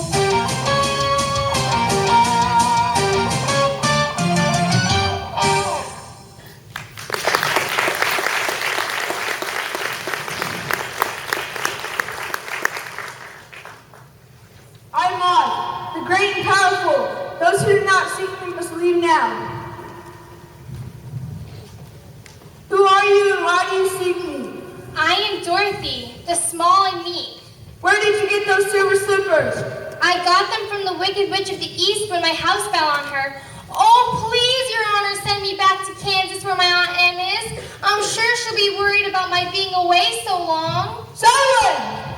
[SPEAKER 7] I'm Oz, the great and powerful. Those who do not seek me must leave now. Who are you and why do you seek me?
[SPEAKER 4] I am Dorothy, the small and meek.
[SPEAKER 7] Where did you get those silver slippers?
[SPEAKER 4] I got them from the Wicked Witch of the East when my house fell on her. Oh, please, Your Honor, send me back to Kansas where my Aunt Em is. I'm sure she'll be worried about my being away so long.
[SPEAKER 7] Silence!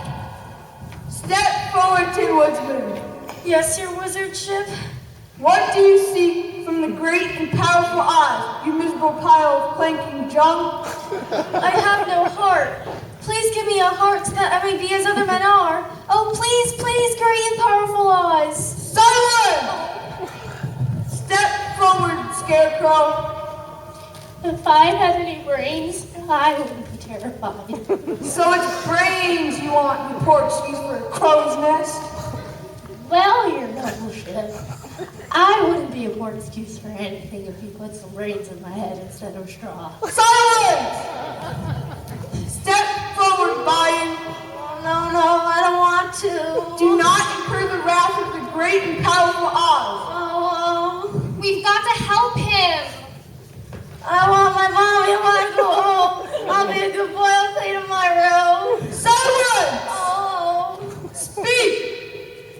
[SPEAKER 7] Step forward, Tin Woodsman.
[SPEAKER 9] Yes, your wizardship?
[SPEAKER 7] What do you seek from the great and powerful Oz, you miserable pile of clanking junk?
[SPEAKER 9] I have no heart. Please give me a heart so that I may be as other men are. Oh, please, please, great and powerful Oz.
[SPEAKER 7] Silence! Step forward, Scarecrow.
[SPEAKER 9] If I had any brains, I would be terrified.
[SPEAKER 7] So it's brains you want, you poor excuse for a crow's nest?
[SPEAKER 9] Well, your nobleship, I wouldn't be a poor excuse for anything if you put some brains in my head instead of straw.
[SPEAKER 7] Silence! Step forward, Lion.
[SPEAKER 9] No, I don't want to.
[SPEAKER 7] Do not incur the wrath of the great and powerful Oz.
[SPEAKER 9] Oh,
[SPEAKER 4] We've got to help him.
[SPEAKER 9] I want my mommy. I want to go home. I'll be a good boy. I'll play tomorrow.
[SPEAKER 7] Silence!
[SPEAKER 9] Oh,
[SPEAKER 7] Speak!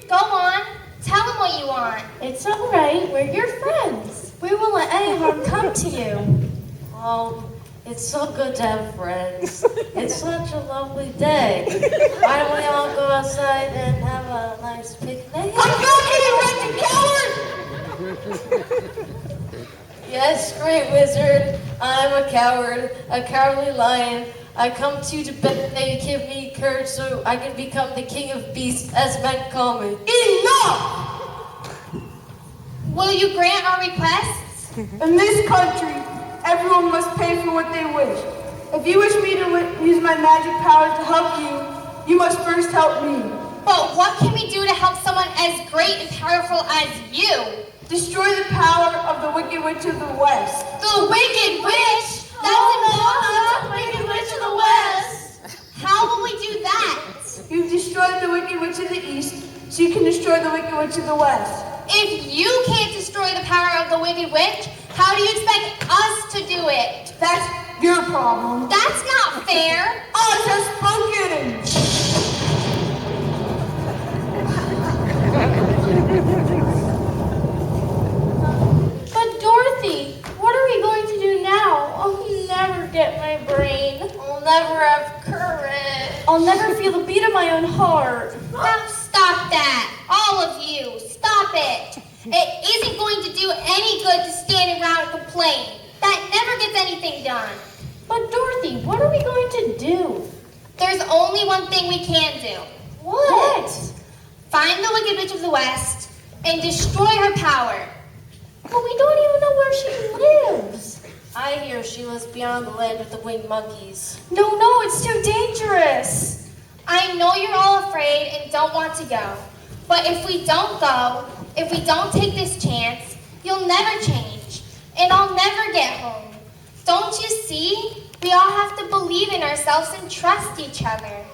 [SPEAKER 4] Go on, tell him what you want.
[SPEAKER 9] it's all right. We're your friends. We won't let any harm come to you.
[SPEAKER 11] Oh, it's so good to have friends. It's such a lovely day. Why don't we all go outside and have a nice picnic?
[SPEAKER 7] Come back here, you wretched coward!
[SPEAKER 11] Yes, great wizard. I'm a coward, a cowardly lion. I come to you to beg that you give me courage so I can become the king of beasts, as men call me.
[SPEAKER 7] Enough!
[SPEAKER 4] Will you grant our requests?
[SPEAKER 7] In this country, everyone must pay for what they wish. If you wish me to use my magic power to help you, you must first help me.
[SPEAKER 4] But what can we do to help someone as great and powerful as you?
[SPEAKER 7] Destroy the power of the Wicked Witch of the West.
[SPEAKER 4] The Wicked Witch? That's impossible! The Wicked Witch of the West! How will we do that?
[SPEAKER 7] You've destroyed the Wicked Witch of the East, so you can destroy the Wicked Witch of the West.
[SPEAKER 4] If you can't destroy the power of the Wicked Witch, how do you expect us to do it?
[SPEAKER 7] That's your problem.
[SPEAKER 4] That's not fair.
[SPEAKER 7] Oz has spoken.
[SPEAKER 9] But Dorothy, what are we going to do now? I'll never get my brain.
[SPEAKER 4] I'll never have courage.
[SPEAKER 9] I'll never feel the beat of my own heart.
[SPEAKER 4] Now stop that. All of you, stop it. It isn't going to do any good to stand around and complain. That never gets anything done.
[SPEAKER 9] But Dorothy, what are we going to do?
[SPEAKER 4] There's only one thing we can do.
[SPEAKER 9] What?
[SPEAKER 4] Find the Wicked Witch of the West and destroy her power.
[SPEAKER 9] But we don't even know where she lives.
[SPEAKER 11] I hear she lives beyond the land of the winged monkeys.
[SPEAKER 9] No, it's too dangerous.
[SPEAKER 4] I know you're all afraid and don't want to go. But if we don't go, if we don't take this chance, you'll never change. And I'll never get home. Don't you see? We all have to believe in ourselves and trust each other.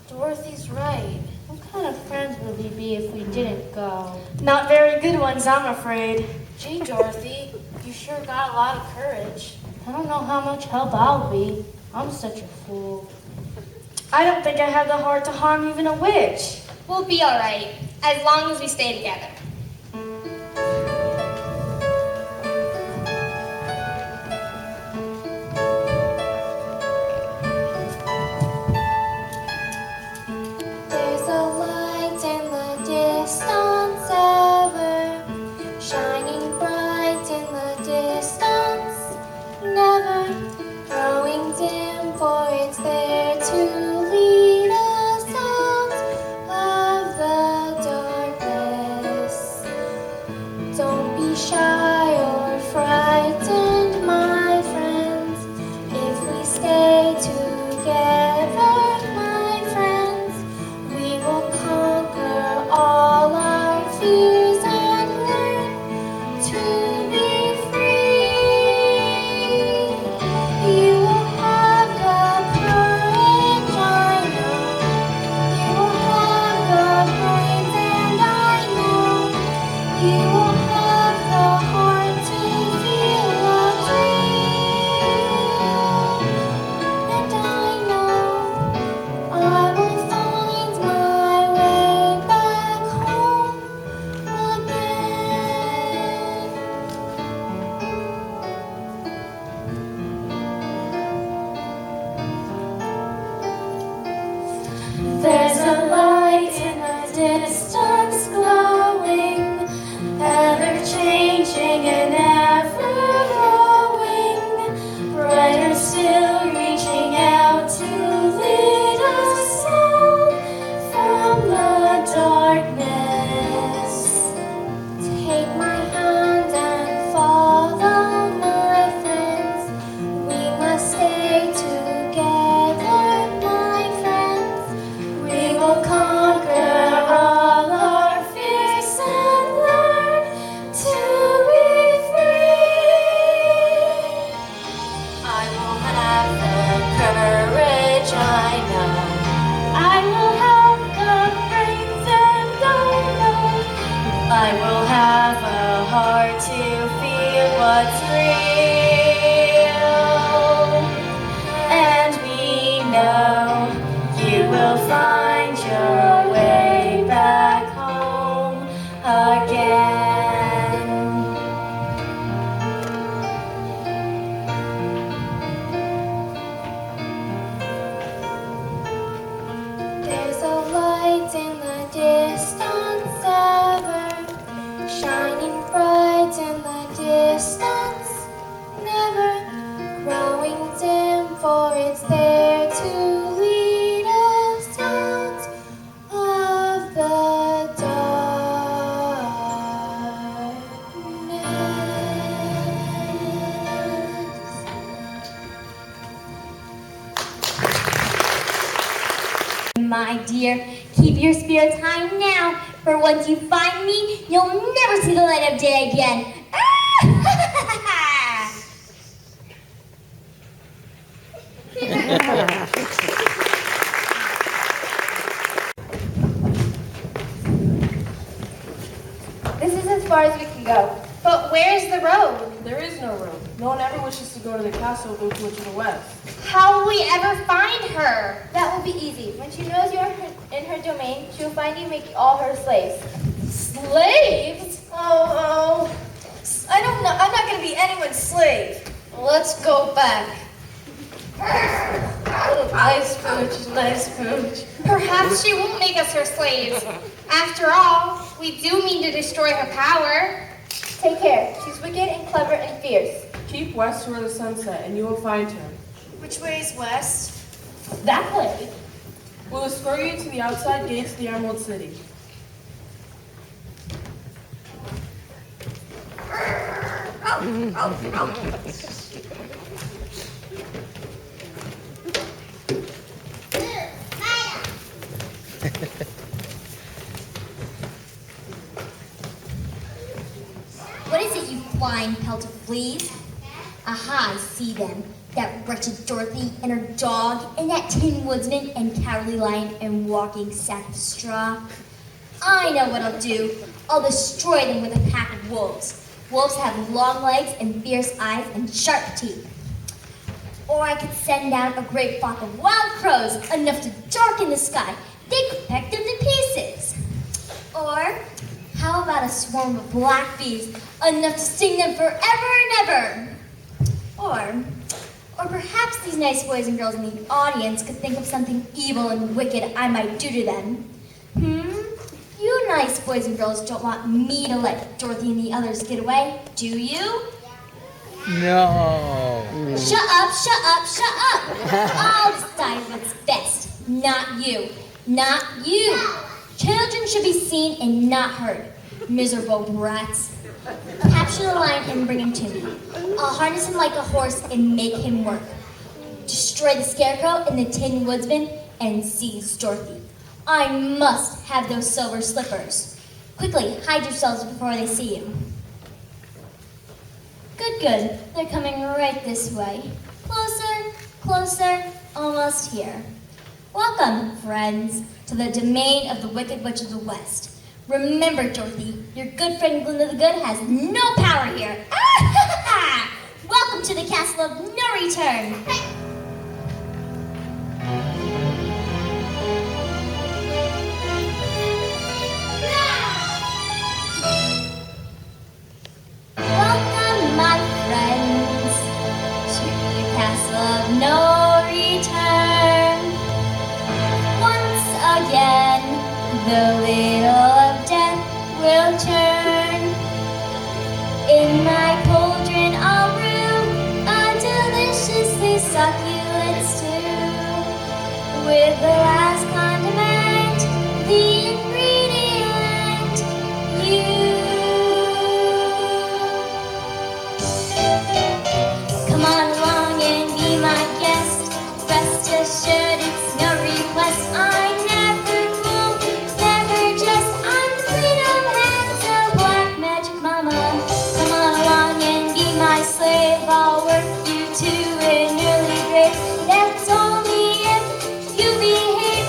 [SPEAKER 11] Dorothy's right.
[SPEAKER 9] What kind of friends would we be if we didn't go?
[SPEAKER 7] Not very good ones, I'm afraid.
[SPEAKER 11] Gee, Dorothy, you sure got a lot of courage.
[SPEAKER 9] I don't know how much help I'll be. I'm such a fool.
[SPEAKER 7] I don't think I have the heart to harm even a witch.
[SPEAKER 4] We'll be all right, as long as we stay together.
[SPEAKER 5] There's a light in the distance ever, shining bright in the distance, never growing dim, for it's there to lead us out of the darkness. Don't be shy or frightened, my friends, if we stay together, my friends, we will conquer all our fears and learn to be free. You will have the courage, I know. You will have the brains, and I know. You will have the heart to feel what's real. And I know I will find my way back home again. There's a light in the distance glowing, ever changing and ever growing, brighter still, reaching out to lead us out from the darkness. Take my hand and follow, my friends. We must stay together, my friends. We will conquer all our fears and learn to be free. I will have the courage, I know. I will have the brains, and I know. I will have a heart to feel what's real. And we know you will find your way back home again. There's a light in the distance ever, shining bright in the distance,
[SPEAKER 6] my dear. Keep your spirits high now, for once you find me, you'll never see the light of day again.
[SPEAKER 8] This is as far as we can go.
[SPEAKER 3] But where's the road?
[SPEAKER 12] There is no road. No one ever wishes to go to the castle of the Witch of the West.
[SPEAKER 3] How will we ever find her?
[SPEAKER 8] That will be easy. When she knows you're in her domain, she will find you, make you all her slaves.
[SPEAKER 10] Slaves? Oh, I don't know. I'm not going to be anyone's slave. Let's go back. Oh, nice pooch, nice pooch.
[SPEAKER 3] Perhaps she won't make us her slaves. After all, we do mean to destroy her power.
[SPEAKER 8] Take care. She's wicked and clever and fierce.
[SPEAKER 12] Keep west toward the sunset, and you will find her.
[SPEAKER 10] Which way is west?
[SPEAKER 3] That way.
[SPEAKER 12] We'll escort you to the outside gates of the Emerald City.
[SPEAKER 6] What is it, you flying pelt of fleas? Aha, I see them. That wretched Dorothy and her dog, and that Tin Woodsman and Cowardly Lion and walking sack of straw. I know what I'll do. I'll destroy them with a pack of wolves. Wolves have long legs and fierce eyes and sharp teeth. Or I could send down a great flock of wild crows, enough to darken the sky. They could peck them to pieces. Or how about a swarm of black bees, enough to sting them forever and ever? Or perhaps these nice boys and girls in the audience could think of something evil and wicked I might do to them. You nice boys and girls don't want me to let Dorothy and the others get away, do you?
[SPEAKER 2] No.
[SPEAKER 6] Shut up, shut up, shut up! I'll decide what's best. Not you. Not you. Children should be seen and not heard. Miserable brats. Capture the lion and bring him to me. I'll harness him like a horse and make him work. Destroy the scarecrow and the Tin Woodsman and seize Dorothy. I must have those silver slippers. Quickly, hide yourselves before they see you. Good, good. They're coming right this way. Closer, closer, almost here. Welcome, friends, to the domain of the Wicked Witch of the West. Remember, Dorothy, your good friend Glinda the Good has no power here. Welcome to the castle of no return. Welcome, my friends, to the castle of no return. Once again, the wheel of death will turn. In my cauldron I'll brew a deliciously succulent stew, with the last condiment, the ingredient, you. Come on along and be my guest. Rest assured it's no request. I never fool, never jest. I'm the queen of hands, a black magic mama. Come on along and be my slave. I'll work you to an early grave. That's only if you behave.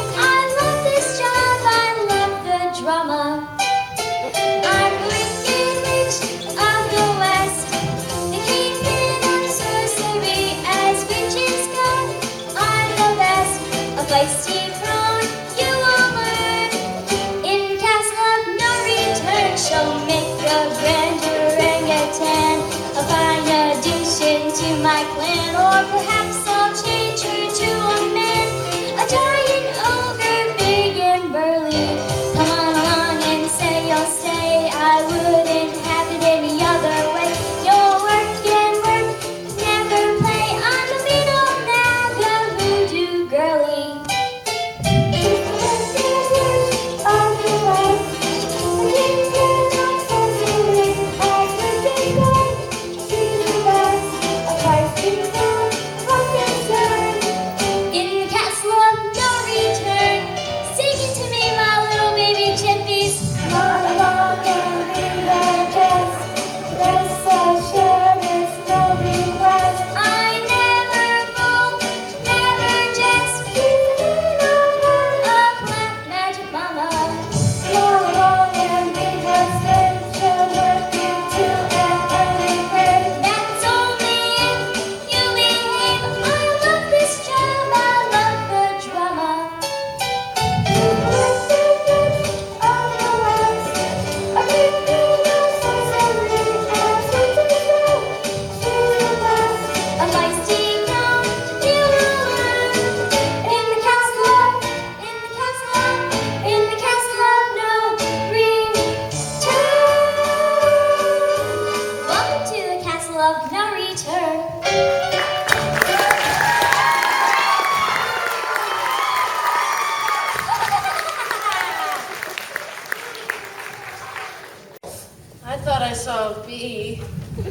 [SPEAKER 9] saw a bee.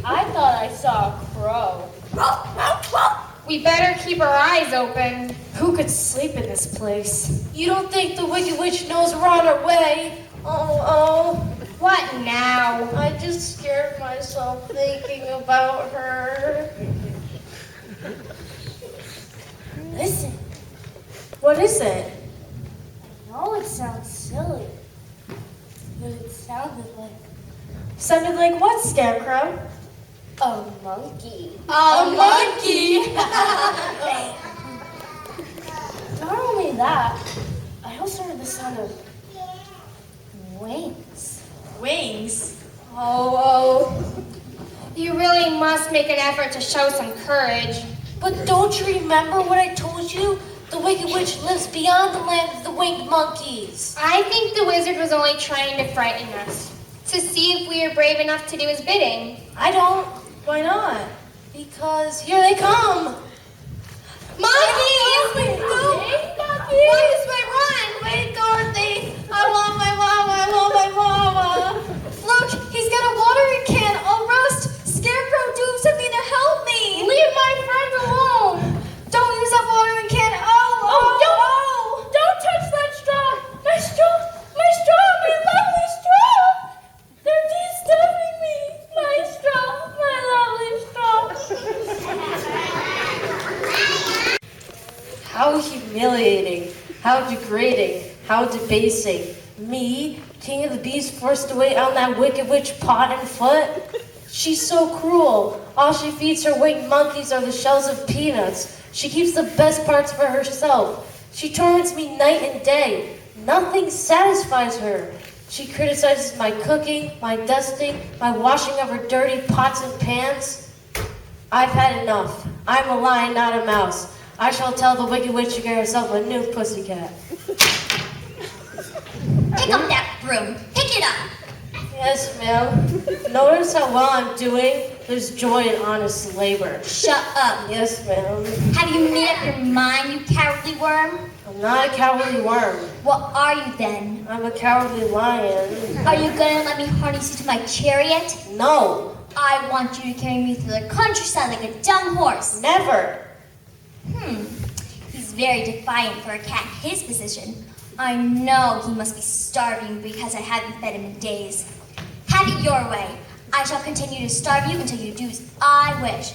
[SPEAKER 9] I thought I saw a crow.
[SPEAKER 4] We better keep our eyes open.
[SPEAKER 10] Who could sleep in this place?
[SPEAKER 11] You don't think the Wicked Witch knows we're on our way? Oh,
[SPEAKER 4] What now?
[SPEAKER 11] I just scared myself thinking about her. Listen.
[SPEAKER 10] What is it?
[SPEAKER 11] I know it sounds silly, but it sounded like
[SPEAKER 10] Sounded like what, Scarecrow?
[SPEAKER 11] a monkey.
[SPEAKER 10] A monkey!
[SPEAKER 11] Not only that, I also heard the sound of wings.
[SPEAKER 10] Wings?
[SPEAKER 11] Oh.
[SPEAKER 4] You really must make an effort to show some courage.
[SPEAKER 11] But don't you remember what I told you? The Wicked Witch lives beyond the land of the winged monkeys.
[SPEAKER 4] I think the wizard was only trying to frighten us, to see if we were brave enough to do his bidding.
[SPEAKER 11] I don't.
[SPEAKER 10] Why not?
[SPEAKER 11] Because here they come.
[SPEAKER 4] Monkeys!
[SPEAKER 11] Run this way, run! Wait, Dorothy! I want my mama! Look, he's got a watering can all rust! Scarecrow, do something to help me!
[SPEAKER 4] Leave my friend alone!
[SPEAKER 11] Don't use that watering can!
[SPEAKER 9] Don't touch that straw! My straw! My lovely straw! They're de-stuffing me! My straw! My lovely straw!
[SPEAKER 11] How humiliating, how degrading, how debasing. Me, King of the Bees, forced to wait on that Wicked Witch pot and foot? She's so cruel. All she feeds her winged monkeys are the shells of peanuts. She keeps the best parts for herself. She torments me night and day. Nothing satisfies her. She criticizes my cooking, my dusting, my washing of her dirty pots and pans. I've had enough. I'm a lion, not a mouse. I shall tell the Wicked Witch to get herself a new pussycat.
[SPEAKER 6] Pick up that broom. Pick it up.
[SPEAKER 11] Yes, ma'am. Notice how well I'm doing? There's joy in honest labor.
[SPEAKER 6] Shut up.
[SPEAKER 11] Yes, ma'am.
[SPEAKER 6] Have you made up your mind, you cowardly worm?
[SPEAKER 11] I'm not a cowardly worm.
[SPEAKER 6] What are you then?
[SPEAKER 11] I'm a cowardly lion.
[SPEAKER 6] Are you gonna let me harness you to my chariot?
[SPEAKER 11] No,
[SPEAKER 6] I want you to carry me through the countryside like a dumb horse.
[SPEAKER 11] never.
[SPEAKER 6] He's very defiant for a cat in his position. I know he must be starving because I haven't fed him in days. Have it your way. I shall continue to starve you until you do as I wish.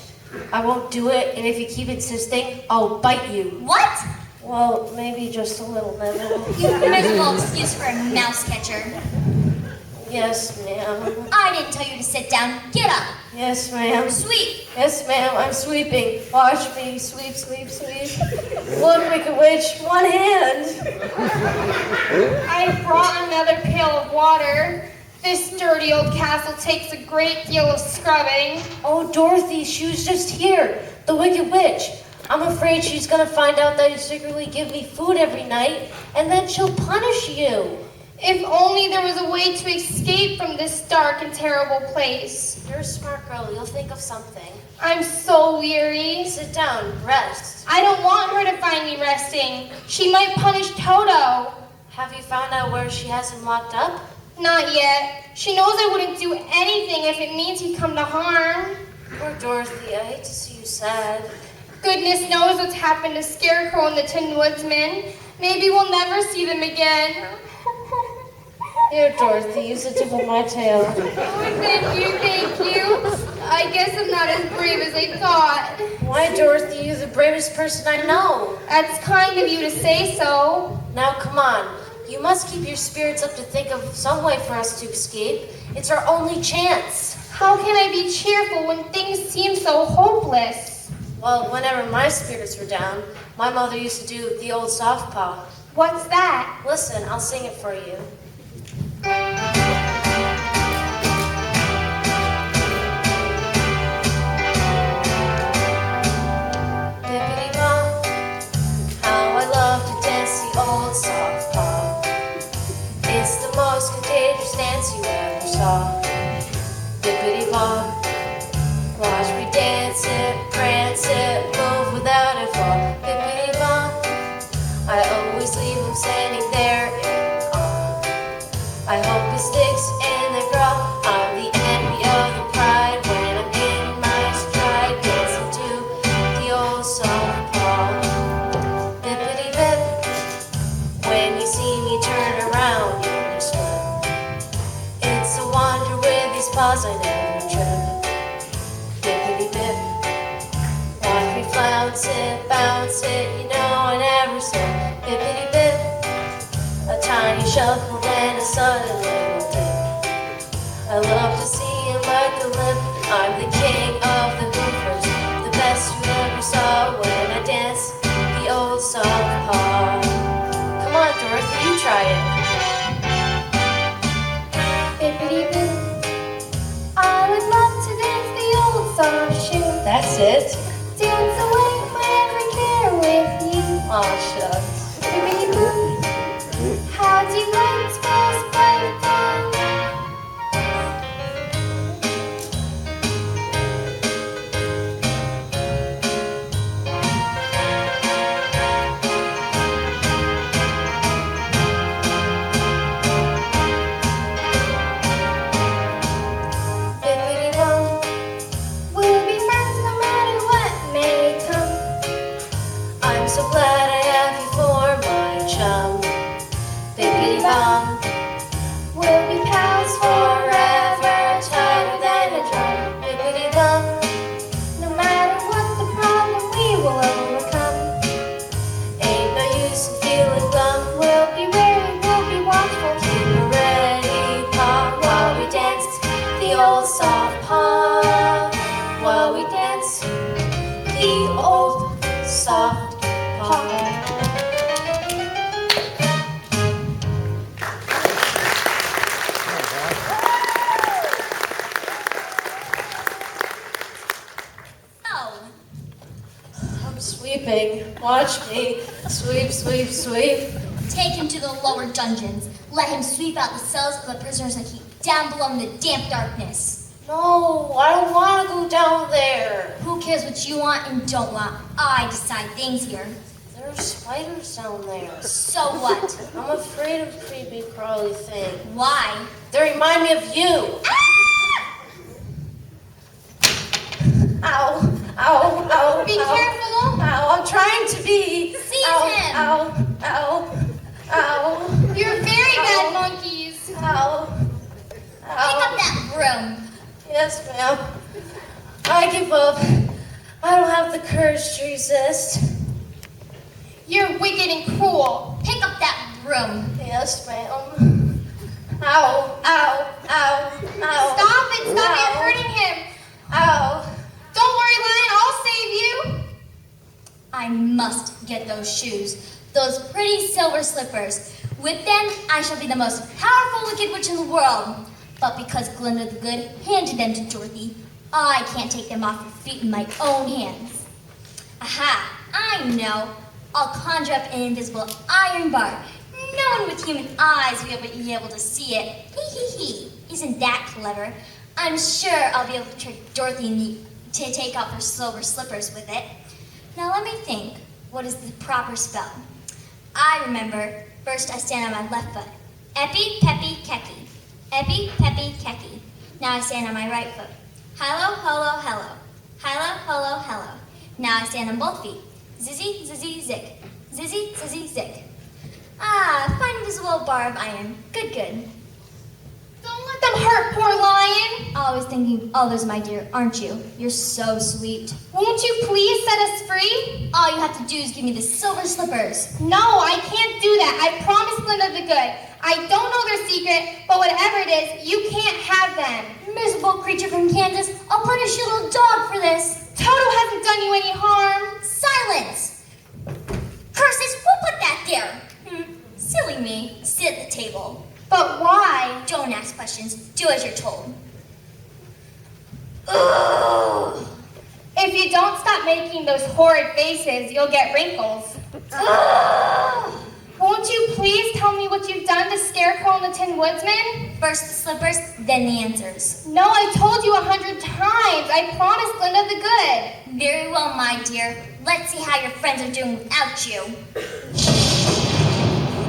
[SPEAKER 11] I won't do it, and if you keep insisting, I'll bite you.
[SPEAKER 6] What?
[SPEAKER 11] Well, maybe just a little bit.
[SPEAKER 6] You miserable excuse for a mouse catcher.
[SPEAKER 11] Yes, ma'am.
[SPEAKER 6] I didn't tell you to sit down. Get up.
[SPEAKER 11] Yes, ma'am.
[SPEAKER 6] Sweep.
[SPEAKER 11] Yes, ma'am, I'm sweeping. Watch me. Sweep, sweep, sweep. One Wicked Witch, one hand.
[SPEAKER 4] I brought another pail of water. This dirty old castle takes a great deal of scrubbing.
[SPEAKER 11] Oh, Dorothy, she was just here. The Wicked Witch. I'm afraid she's gonna find out that you secretly give me food every night, and then she'll punish you.
[SPEAKER 4] If only there was a way to escape from this dark and terrible place.
[SPEAKER 11] You're a smart girl. You'll think of something.
[SPEAKER 4] I'm so weary.
[SPEAKER 11] Sit down. Rest.
[SPEAKER 4] I don't want her to find me resting. She might punish Toto.
[SPEAKER 11] Have you found out where she has him locked up?
[SPEAKER 4] Not yet. She knows I wouldn't do anything if it means he'd come to harm.
[SPEAKER 11] Poor Dorothy. I hate to see you sad.
[SPEAKER 4] Goodness knows what's happened to Scarecrow and the Tin Woodsman. Maybe we'll never see them again.
[SPEAKER 11] Here, Dorothy. Use the tip of my tail.
[SPEAKER 4] Oh, thank you, thank you. I guess I'm not as brave as I thought.
[SPEAKER 11] Why, Dorothy? You're the bravest person I know.
[SPEAKER 4] That's kind of you to say so.
[SPEAKER 11] Now, come on. You must keep your spirits up to think of some way for us to escape. It's our only chance.
[SPEAKER 4] How can I be cheerful when things seem so hopeless?
[SPEAKER 11] Well, whenever my spirits were down, my mother used to do the old soft paw.
[SPEAKER 4] What's that?
[SPEAKER 11] Listen, I'll sing it for you. Bippity-bop, how I love to dance the old soft paw. It's the most contagious dance you ever saw. Bippity-bop, watch me dance it, prance it, move without a fall. Bippity-bop, I always leave him standing there in awe. I hope it sticks in the craw. I'm the envy of shuffle, then a sudden little dip. I love to see him like a lip. I'm the king of the hoopers, the best you ever saw when I dance the old southpaw. Come on, Dorothy, you try it.
[SPEAKER 4] Bippity-boo. I would love to dance the old soft shoe.
[SPEAKER 11] That's it.
[SPEAKER 4] Dance away my every care with you.
[SPEAKER 11] Aw, shucks.
[SPEAKER 4] Bippity-boo. How do you like spells python?
[SPEAKER 11] Bippity-bum.
[SPEAKER 4] We'll be friends no matter what may come.
[SPEAKER 11] I'm so glad I have you for my chum. Bippity-bum.
[SPEAKER 4] We'll be pals
[SPEAKER 11] Forever tighter than a drum. Bippity-bum.
[SPEAKER 4] no matter what the problem we will overcome.
[SPEAKER 11] Ain't no use in feeling glum.
[SPEAKER 4] We'll be wary, we'll be watchful.
[SPEAKER 11] Keep it ready, paw, while we dance the old soft paw. While we dance the old soft paw.
[SPEAKER 6] So,
[SPEAKER 11] I'm sweeping. Watch me. Sweep, sweep, sweep.
[SPEAKER 6] take him to the lower dungeons. Let him sweep out the cells of the prisoners and keep down below in the damp darkness.
[SPEAKER 11] No, I don't want to go down there.
[SPEAKER 6] Who cares what you want and don't want? I decide things here.
[SPEAKER 11] There are spiders down there.
[SPEAKER 6] So what?
[SPEAKER 11] I'm afraid of creepy crawly things.
[SPEAKER 6] Why?
[SPEAKER 11] They remind me of you. Ow, ow, ow.
[SPEAKER 4] Be
[SPEAKER 11] ow.
[SPEAKER 4] careful.
[SPEAKER 11] Ow, I'm trying to be.
[SPEAKER 6] Seize
[SPEAKER 11] ow,
[SPEAKER 6] him.
[SPEAKER 11] Ow, ow, ow,
[SPEAKER 4] You're very bad monkeys.
[SPEAKER 11] ow,
[SPEAKER 6] Pick up
[SPEAKER 11] ow.
[SPEAKER 6] that broom.
[SPEAKER 11] Yes, ma'am. I give up. I don't have the courage to resist.
[SPEAKER 4] You're wicked and cruel.
[SPEAKER 6] Pick up that broom.
[SPEAKER 11] Yes, ma'am. Ow, ow, ow, ow.
[SPEAKER 4] Stop it. Stop it.
[SPEAKER 11] Ow.
[SPEAKER 4] You're hurting him.
[SPEAKER 11] Ow.
[SPEAKER 4] Don't worry, Lion. I'll save you.
[SPEAKER 6] I must get those shoes. Those pretty silver slippers. With them, I shall be the most powerful wicked witch in the world. But because Glinda the Good handed them to Dorothy, I can't take them off your feet in my own hands. Aha, I know. I'll conjure up an invisible iron bar. No one with human eyes will be able to see it. Hee hee hee. Isn't that clever? I'm sure I'll be able to trick Dorothy and me to take off her silver slippers with it. Now let me think. What is the proper spell? I remember. First I stand on my left foot. Epi, peppy, keki. Epi, peppy, keki. Now I stand on my right foot. Hello, hello, hello. Hello, hello, hello. Now I stand on both feet. Zizzy, zizzy, zick. Zizzy, zizzy, zick. Ah, fine invisible bar of iron. Good, good.
[SPEAKER 4] Don't let them hurt poor Lion.
[SPEAKER 6] Always thinking others, my dear, aren't you? You're so sweet.
[SPEAKER 4] Won't you please set us free?
[SPEAKER 6] All you have to do is give me the silver slippers.
[SPEAKER 4] No, I can't do that. I promised Glinda the Good. I don't know their secret, but whatever it is, you can't have them.
[SPEAKER 6] Miserable creature from Kansas, I'll punish your little dog for this.
[SPEAKER 4] Toto hasn't done you any harm.
[SPEAKER 6] Silence! Curses, who put that there? Silly me. Sit at the table.
[SPEAKER 4] But why?
[SPEAKER 6] Don't ask questions. Do as you're told. Ugh.
[SPEAKER 4] If you don't stop making those horrid faces, you'll get wrinkles.
[SPEAKER 6] Ugh.
[SPEAKER 4] Won't you please tell me what you've done to Scarecrow and the Tin Woodsman?
[SPEAKER 6] First the slippers, then the answers.
[SPEAKER 4] No, I told you 100 times. I promised Glinda the Good.
[SPEAKER 6] Very well, my dear. Let's see how your friends are doing without you.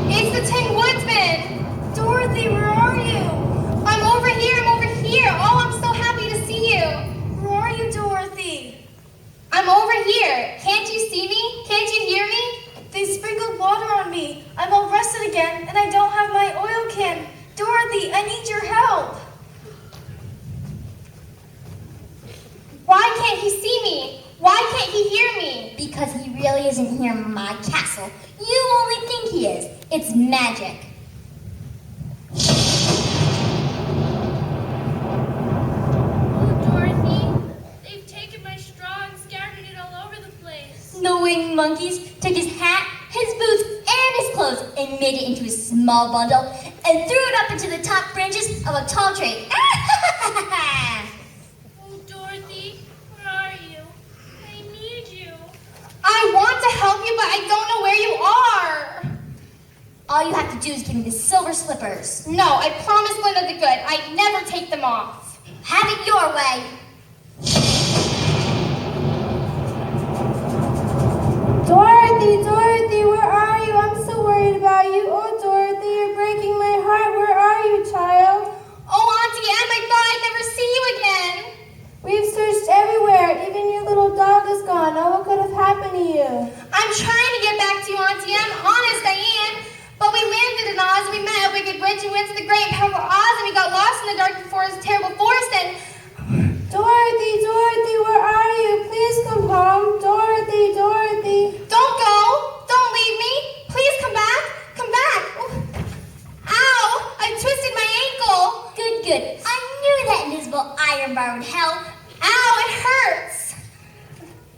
[SPEAKER 4] It's the Tin Woodsman.
[SPEAKER 7] Dorothy, where are you?
[SPEAKER 4] I'm over here. I'm over here. Oh, I'm so happy to see you.
[SPEAKER 7] Where are you, Dorothy?
[SPEAKER 4] I'm over here. Can't you see me? Can't you hear me?
[SPEAKER 7] They sprinkled water on me. I'm all rusted again, and I don't have my oil can. Dorothy, I need your help.
[SPEAKER 4] Why can't he see me? Why can't he hear me?
[SPEAKER 6] Because he really isn't here in my castle. You only think he is. It's magic. screwing monkeys took his hat, his boots, and his clothes and made it into a small bundle and threw it up into the top branches of a tall tree.
[SPEAKER 4] Oh, Dorothy, where are you? I need you.
[SPEAKER 3] I want to help you, but I don't know where you are.
[SPEAKER 6] All you have to do is give me the silver slippers.
[SPEAKER 4] No, I promised Linda the Good I'd never take them off.
[SPEAKER 6] Have it your way.
[SPEAKER 7] Dorothy, where are you? I'm so worried about you. Oh, Dorothy, you're breaking my heart. Where are you, child?
[SPEAKER 4] Oh, Auntie Em, I thought I'd never see you again.
[SPEAKER 7] We've searched everywhere. Even your little dog is gone. Now, what could have happened to you?
[SPEAKER 4] I'm trying to get back to you, Auntie Em. Honest, I am. But we landed in Oz, we met a wicked witch, and went to the great and powerful Oz, and we got lost in the dark forest, terrible forest, and...
[SPEAKER 7] Dorothy, where are you? Please come home. Dorothy.
[SPEAKER 4] Don't go! Don't leave me! Please come back! Come back! Ow! I twisted my ankle!
[SPEAKER 6] Good. I knew that invisible iron bar would help.
[SPEAKER 4] Ow, it hurts!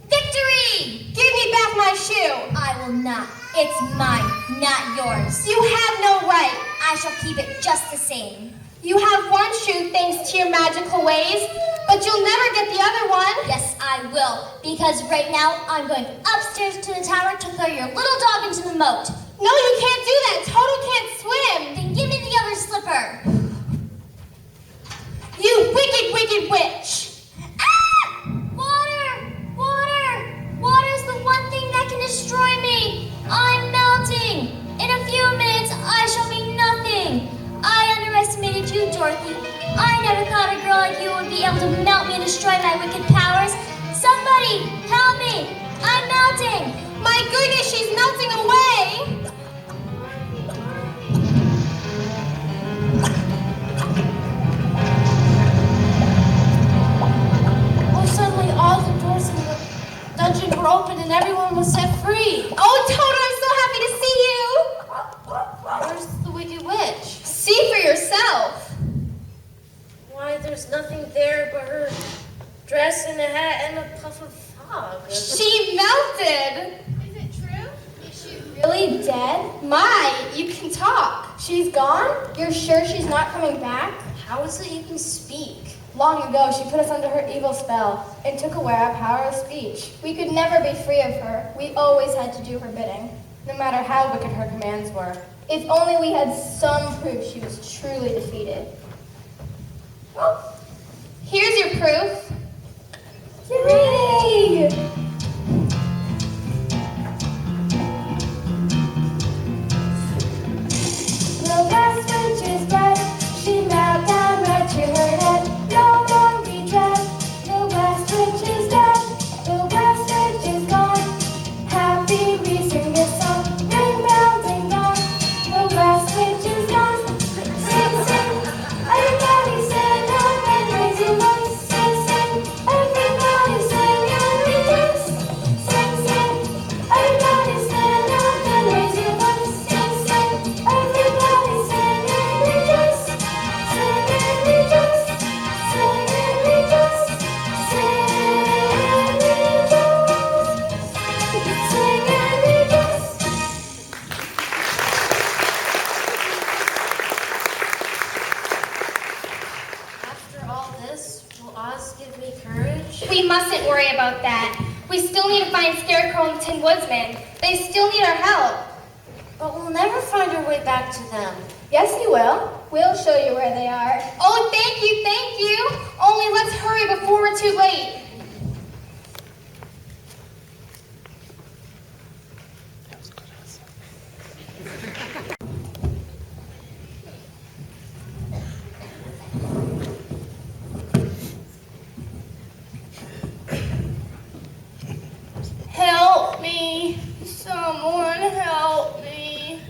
[SPEAKER 6] Victory!
[SPEAKER 4] Give me back my shoe!
[SPEAKER 6] I will not. It's mine, not yours.
[SPEAKER 4] You have no right!
[SPEAKER 6] I shall keep it just the same.
[SPEAKER 4] You have one shoe thanks to your magical ways, but you'll never get the other one.
[SPEAKER 6] Yes, I will, because right now I'm going upstairs to the tower to throw your little dog into the moat.
[SPEAKER 4] No, you can't do that. Toto can't swim.
[SPEAKER 6] Then give me the other slipper.
[SPEAKER 4] You wicked witch.
[SPEAKER 6] Ah! Water's the one thing that can destroy me. I'm melting. In a few minutes, I shall be nothing. I underestimated you, Dorothy. I never thought a girl like you would be able to melt me and destroy my wicked powers. Somebody, help me! I'm melting!
[SPEAKER 4] My goodness, she's melting away!
[SPEAKER 10] Oh, suddenly all the doors in the dungeon were open and everyone was set free.
[SPEAKER 4] Oh, Toto, I'm so happy to see you!
[SPEAKER 10] Where's the wicked witch?
[SPEAKER 4] See for yourself.
[SPEAKER 11] Why, there's nothing there but her dress and a hat and a puff of fog.
[SPEAKER 4] She melted.
[SPEAKER 7] Is it true? Is she
[SPEAKER 3] Really dead?
[SPEAKER 4] My, you can talk.
[SPEAKER 3] She's gone? You're sure she's not coming back?
[SPEAKER 11] How is it you can speak?
[SPEAKER 3] Long ago, she put us under her evil spell and took away our power of speech. We could never be free of her. We always had to do her bidding, no matter how wicked her commands were. If only we had some proof she was truly defeated.
[SPEAKER 4] Here's your proof.
[SPEAKER 3] Yay!
[SPEAKER 7] The last witch is dead. She knelt down right to her head. No more regret. The last witch is dead. The last witch is gone. Happy we sing this song. Ring bell, ding dong. The last witch is gone. Sing, sing. Everybody stand up and raise your voice. Sing, sing. Everybody sing and rejoice. Sing, sing. Everybody stand up and raise your voice. Sing, sing. Everybody sing and rejoice. Sing and rejoice. Sing and rejoice. Sing and rejoice. Sing and rejoice.
[SPEAKER 11] After all this, will Oz give me courage?
[SPEAKER 4] We mustn't worry about that. We still need to find Scarecrow and the Tin Woodsman. They still need our help.
[SPEAKER 11] But we'll never find our way back to them.
[SPEAKER 3] Yes, you will. We'll show you where they are.
[SPEAKER 4] Oh, thank you. Only let's hurry before we're too late.
[SPEAKER 10] Help me. Someone help me.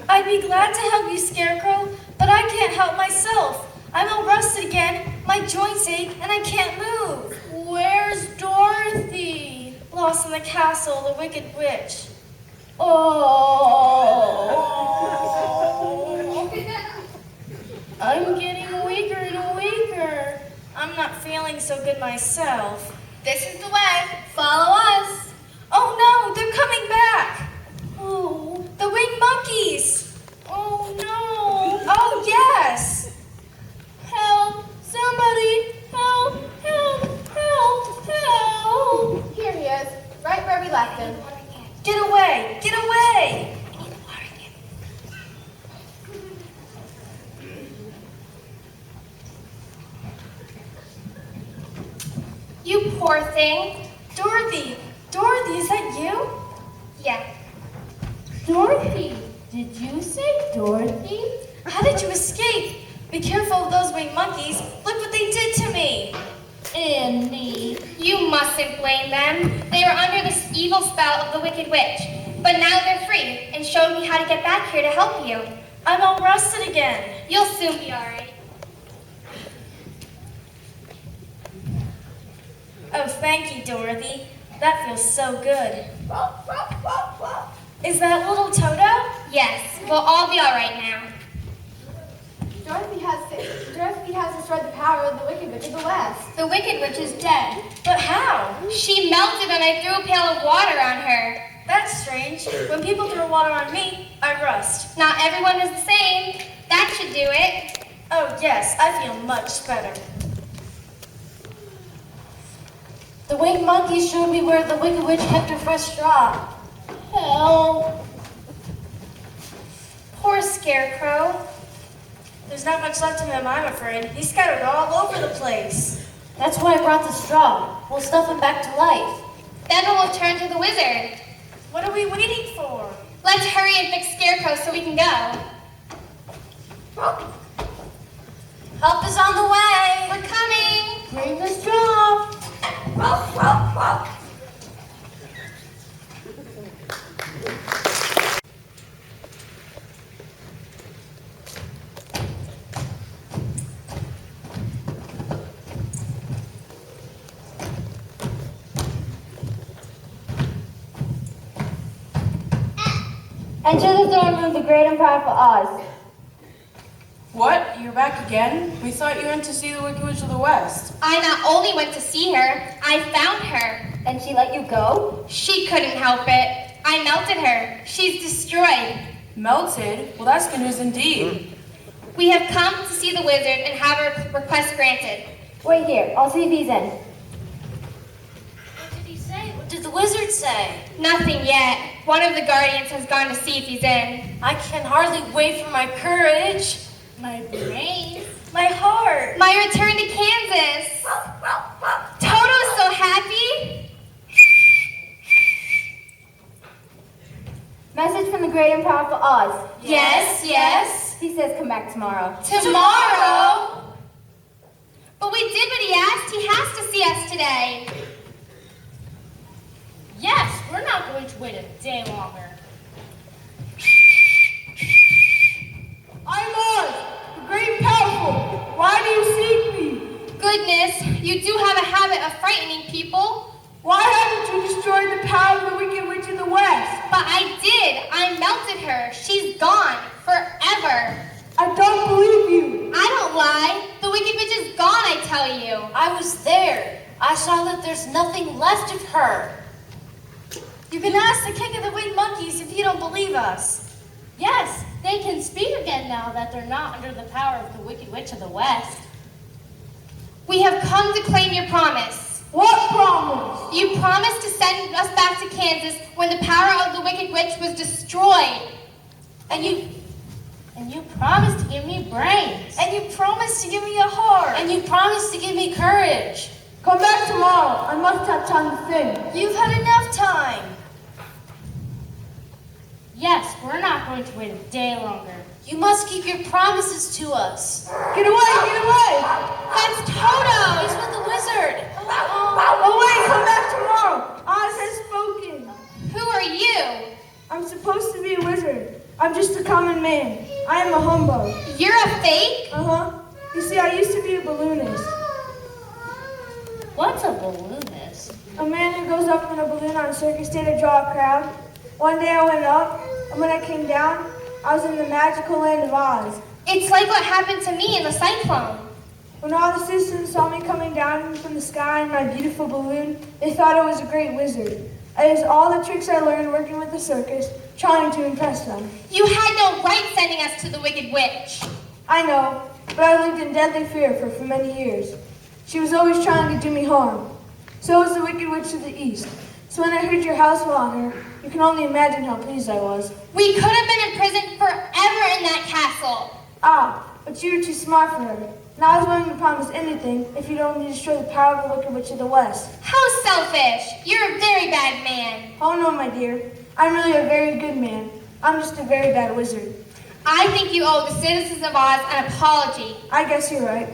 [SPEAKER 10] I'd be glad to help you, Scarecrow, but I can't help myself. I'm all rusted again, my joints ache, and I can't move. Where's Dorothy? Lost in the castle of the Wicked Witch. Oh. I'm getting weaker and weaker. I'm not feeling so good myself.
[SPEAKER 4] This is the way. Follow us.
[SPEAKER 10] Oh no, they're
[SPEAKER 4] You poor thing.
[SPEAKER 10] Dorothy, is that you?
[SPEAKER 4] Yeah.
[SPEAKER 8] Dorothy, did you say Dorothy?
[SPEAKER 10] How did you escape? Be careful of those winged monkeys. Look what they did to me.
[SPEAKER 8] Annie.
[SPEAKER 4] You mustn't blame them. They were under this evil spell of the Wicked Witch. But now they're free and showed me how to get back here to help you.
[SPEAKER 10] I'm all rusted again.
[SPEAKER 4] You'll soon be all right.
[SPEAKER 10] Oh, thank you, Dorothy. That feels so good. Is that little Toto?
[SPEAKER 4] Yes, we'll all be all right now.
[SPEAKER 7] Dorothy has destroyed the power of the Wicked Witch of the West.
[SPEAKER 4] The Wicked Witch is dead.
[SPEAKER 10] But how?
[SPEAKER 4] She melted and I threw a pail of water on her.
[SPEAKER 10] That's strange. When people throw water on me, I rust.
[SPEAKER 4] Not everyone is the same. That should do it.
[SPEAKER 10] Oh, yes, I feel much better.
[SPEAKER 11] The winged monkeys showed me where the Wicked Witch kept her fresh straw. Help.
[SPEAKER 4] Poor Scarecrow.
[SPEAKER 10] There's not much left of him, I'm afraid. He's scattered all over the place.
[SPEAKER 11] That's why I brought the straw. We'll stuff him back to life.
[SPEAKER 4] Then we'll turn to the wizard.
[SPEAKER 10] What are we waiting for?
[SPEAKER 4] Let's hurry and fix Scarecrow so we can go.
[SPEAKER 11] Help is on the way.
[SPEAKER 4] We're coming.
[SPEAKER 11] Bring the straw.
[SPEAKER 8] Enter the throne room of the great and powerful Oz.
[SPEAKER 12] What? You're back again? We thought you went to see the Wicked Witch of the West.
[SPEAKER 4] I not only went to see her, I found her.
[SPEAKER 8] And she let you go?
[SPEAKER 4] She couldn't help it. I melted her. She's destroyed.
[SPEAKER 12] Melted? Well, that's good news indeed.
[SPEAKER 4] We have come to see the wizard and have our request granted.
[SPEAKER 8] Wait here, I'll see if he's in.
[SPEAKER 11] What did he say? What did the wizard say?
[SPEAKER 4] Nothing yet. One of the guardians has gone to see if he's in.
[SPEAKER 11] I can hardly wait for my courage.
[SPEAKER 4] My brain.
[SPEAKER 10] My heart.
[SPEAKER 4] My return to Kansas. Toto's so happy.
[SPEAKER 8] Message from the great and powerful Oz.
[SPEAKER 4] Yes, yes.
[SPEAKER 8] He says come back tomorrow.
[SPEAKER 4] Tomorrow? But we did what he asked. He has to see us today.
[SPEAKER 9] Yes, we're not going to wait a day longer.
[SPEAKER 12] I'm Oz, the great and powerful. Why do you seek me?
[SPEAKER 4] Goodness, you do have a habit of frightening people.
[SPEAKER 12] Why haven't you destroyed the power of the Wicked Witch of the West?
[SPEAKER 4] But I did. I melted her. She's gone. Forever.
[SPEAKER 12] I don't believe you.
[SPEAKER 4] I don't lie. The Wicked Witch is gone, I tell you.
[SPEAKER 11] I was there. I saw that there's nothing left of her.
[SPEAKER 10] You can ask the king of the winged monkeys if you don't believe us.
[SPEAKER 9] Yes, they can speak again now that they're not under the power of the Wicked Witch of the West.
[SPEAKER 4] We have come to claim your promise.
[SPEAKER 12] What promise?
[SPEAKER 4] You promised to send us back to Kansas when the power of the Wicked Witch was destroyed.
[SPEAKER 9] And you promised to give me brains.
[SPEAKER 10] And you promised to give me a heart.
[SPEAKER 11] And you promised to give me courage.
[SPEAKER 12] Come back tomorrow. I must have time to think.
[SPEAKER 10] You've had enough time.
[SPEAKER 9] Yes, we're not going to wait a day longer.
[SPEAKER 11] You must keep your promises to us.
[SPEAKER 12] Get away! Get away!
[SPEAKER 4] That's Toto!
[SPEAKER 11] He's with the wizard.
[SPEAKER 12] Away! Come back tomorrow. Oz has spoken.
[SPEAKER 4] Who are you?
[SPEAKER 12] I'm supposed to be a wizard. I'm just a common man. I am a humbug.
[SPEAKER 4] You're a fake?
[SPEAKER 12] Uh-huh. You see, I used to be a balloonist.
[SPEAKER 9] What's a balloonist?
[SPEAKER 12] A man who goes up in a balloon on a circus day to draw a crowd. One day I went up, and when I came down, I was in the magical land of Oz.
[SPEAKER 4] It's like what happened to me in the cyclone.
[SPEAKER 12] When all the citizens saw me coming down from the sky in my beautiful balloon, they thought I was a great wizard. I used all the tricks I learned working with the circus, trying to impress them.
[SPEAKER 4] You had no right sending us to the Wicked Witch.
[SPEAKER 12] I know, but I lived in deadly fear for many years. She was always trying to do me harm. So was the Wicked Witch of the East. So when I heard your house fell on her, you can only imagine how pleased I was.
[SPEAKER 4] We could have been imprisoned forever in that castle.
[SPEAKER 12] Ah, but you were too smart for her. And I was willing to promise anything if you'd only destroy the power of the Wicked Witch of the West.
[SPEAKER 4] How selfish! You're a very bad man.
[SPEAKER 12] Oh no, my dear. I'm really a very good man. I'm just a very bad wizard.
[SPEAKER 4] I think you owe the citizens of Oz an apology.
[SPEAKER 12] I guess you're right.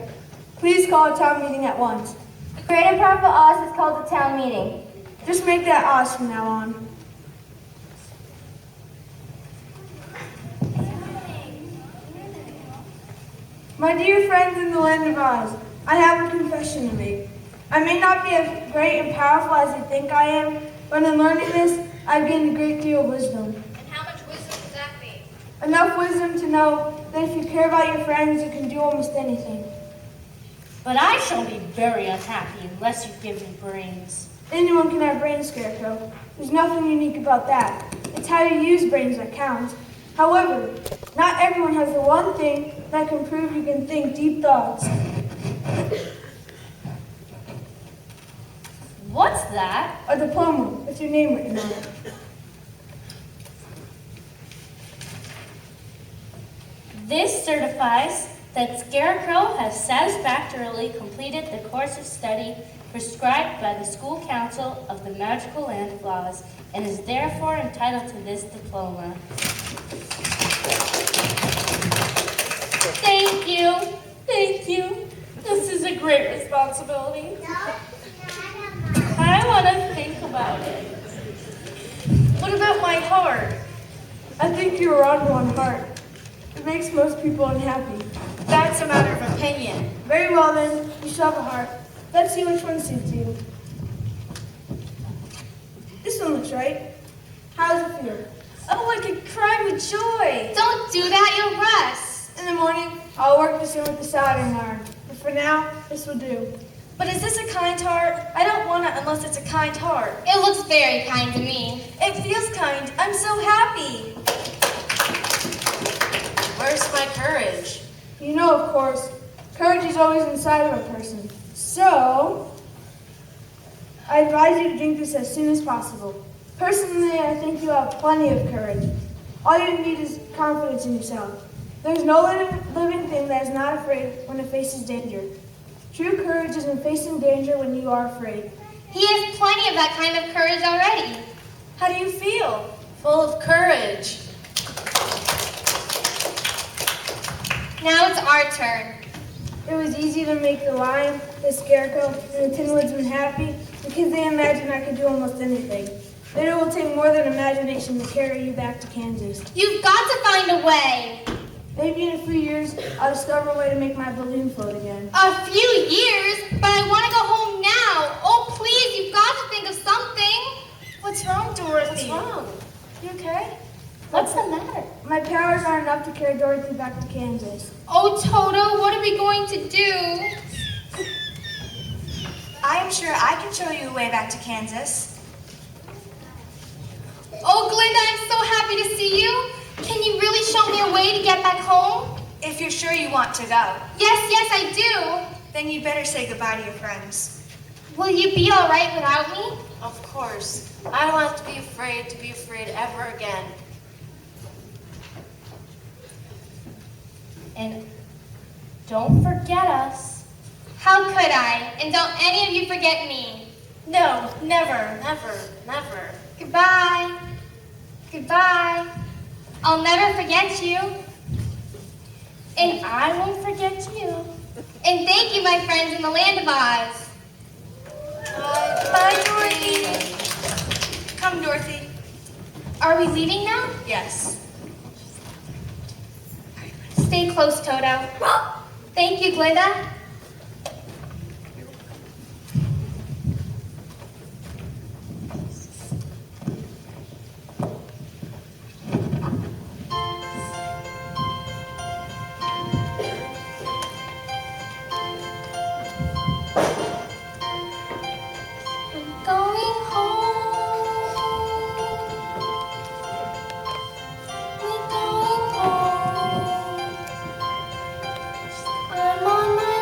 [SPEAKER 12] Please call a town meeting at once.
[SPEAKER 8] The Great and Powerful Oz has called a town meeting.
[SPEAKER 12] Just make that Oz from now on. My dear friends in the land of Oz, I have a confession to make. I may not be as great and powerful as you think I am, but in learning this, I've gained a great deal of wisdom.
[SPEAKER 4] And how much wisdom does that mean?
[SPEAKER 12] Enough wisdom to know that if you care about your friends, you can do almost anything.
[SPEAKER 9] But I shall be very unhappy unless you give me brains.
[SPEAKER 12] Anyone can have brains, Scarecrow. There's nothing unique about that. It's how you use brains that counts. However, not everyone has the one thing that can prove you can think deep thoughts.
[SPEAKER 9] What's that?
[SPEAKER 12] A diploma with your name written on it.
[SPEAKER 9] This certifies that Scarecrow has satisfactorily completed the course of study prescribed by the school council of the magical land of Oz and is therefore entitled to this diploma. Thank you. Thank you. This is a great responsibility. I want to think about it.
[SPEAKER 10] What about my heart?
[SPEAKER 12] I think you're wrong on heart. It makes most people unhappy.
[SPEAKER 10] That's a matter of opinion.
[SPEAKER 12] Very well then, you shall have a heart. Let's see which one suits you. This one looks right. How does it feel?
[SPEAKER 10] Oh, I could cry with joy.
[SPEAKER 4] Don't do that, you'll rust.
[SPEAKER 12] In the morning, I'll work this in with the soldering iron. But for now, this will do.
[SPEAKER 10] But is this a kind heart? I don't want it unless it's a kind heart.
[SPEAKER 4] It looks very kind to me.
[SPEAKER 10] It feels kind. I'm so happy.
[SPEAKER 11] Where's my courage?
[SPEAKER 12] You know, of course, courage is always inside of a person. So, I advise you to drink this as soon as possible. Personally, I think you have plenty of courage. All you need is confidence in yourself. There's no living thing that is not afraid when it faces danger. True courage is in facing danger when you are afraid.
[SPEAKER 4] He has plenty of that kind of courage already.
[SPEAKER 10] How do you feel?
[SPEAKER 11] Full of courage.
[SPEAKER 4] Now it's our turn.
[SPEAKER 12] It was easy to make the lion, the scarecrow, and the Tin Woodsman happy because they imagined I could do almost anything. But it will take more than imagination to carry you back to Kansas.
[SPEAKER 4] You've got to find a way.
[SPEAKER 12] Maybe in a few years, I'll discover a way to make my balloon float again.
[SPEAKER 4] A few years? But I want to go home now. Oh, please, you've got to think of something.
[SPEAKER 10] What's wrong, Dorothy?
[SPEAKER 11] What's wrong?
[SPEAKER 10] You okay?
[SPEAKER 9] What's the matter?
[SPEAKER 12] My powers aren't enough to carry Dorothy back to Kansas.
[SPEAKER 4] Oh, Toto, what are we going to do?
[SPEAKER 7] I am sure I can show you a way back to Kansas.
[SPEAKER 4] Oh, Glinda, I'm so happy to see you. Can you really show me a way to get back home?
[SPEAKER 7] If you're sure you want to go,
[SPEAKER 4] Yes, I do.
[SPEAKER 7] then you'd better say goodbye to your friends.
[SPEAKER 4] Will you be all right without me?
[SPEAKER 11] Of course. I don't have to be afraid ever again.
[SPEAKER 9] And don't forget us.
[SPEAKER 4] How could I? And don't any of you forget me.
[SPEAKER 10] No, never.
[SPEAKER 11] Never, never.
[SPEAKER 4] Goodbye. Goodbye. I'll never forget you.
[SPEAKER 9] And I won't forget you.
[SPEAKER 4] And thank you, my friends in the land of Oz.
[SPEAKER 10] Bye, Dorothy. Come, Dorothy.
[SPEAKER 4] Are we leaving now?
[SPEAKER 10] Yes.
[SPEAKER 4] Stay close, Toto. Thank you, Glinda. Going home. We're going home. I'm on my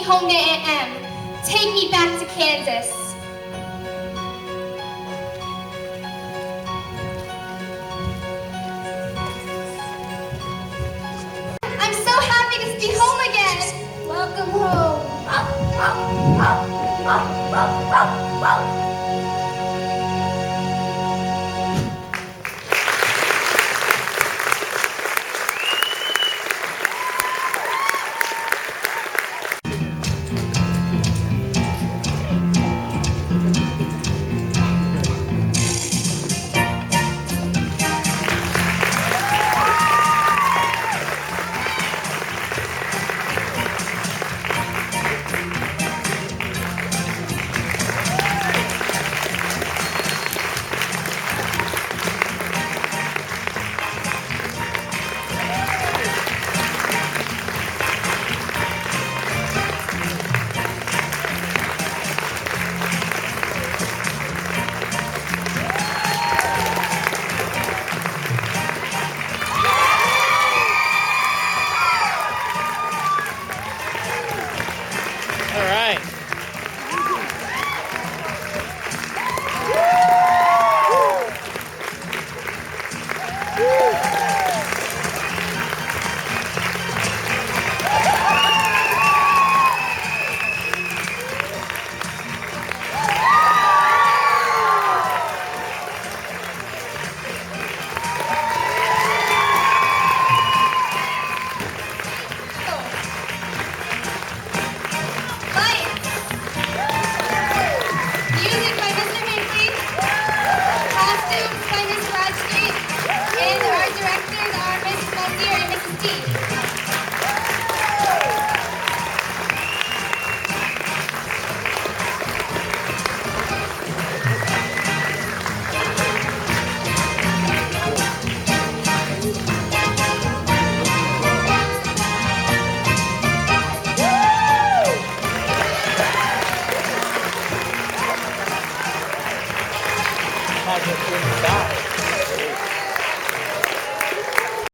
[SPEAKER 4] me home to Aunt Em. Take me back to Kansas. I'm so happy to be home again.
[SPEAKER 8] Welcome home.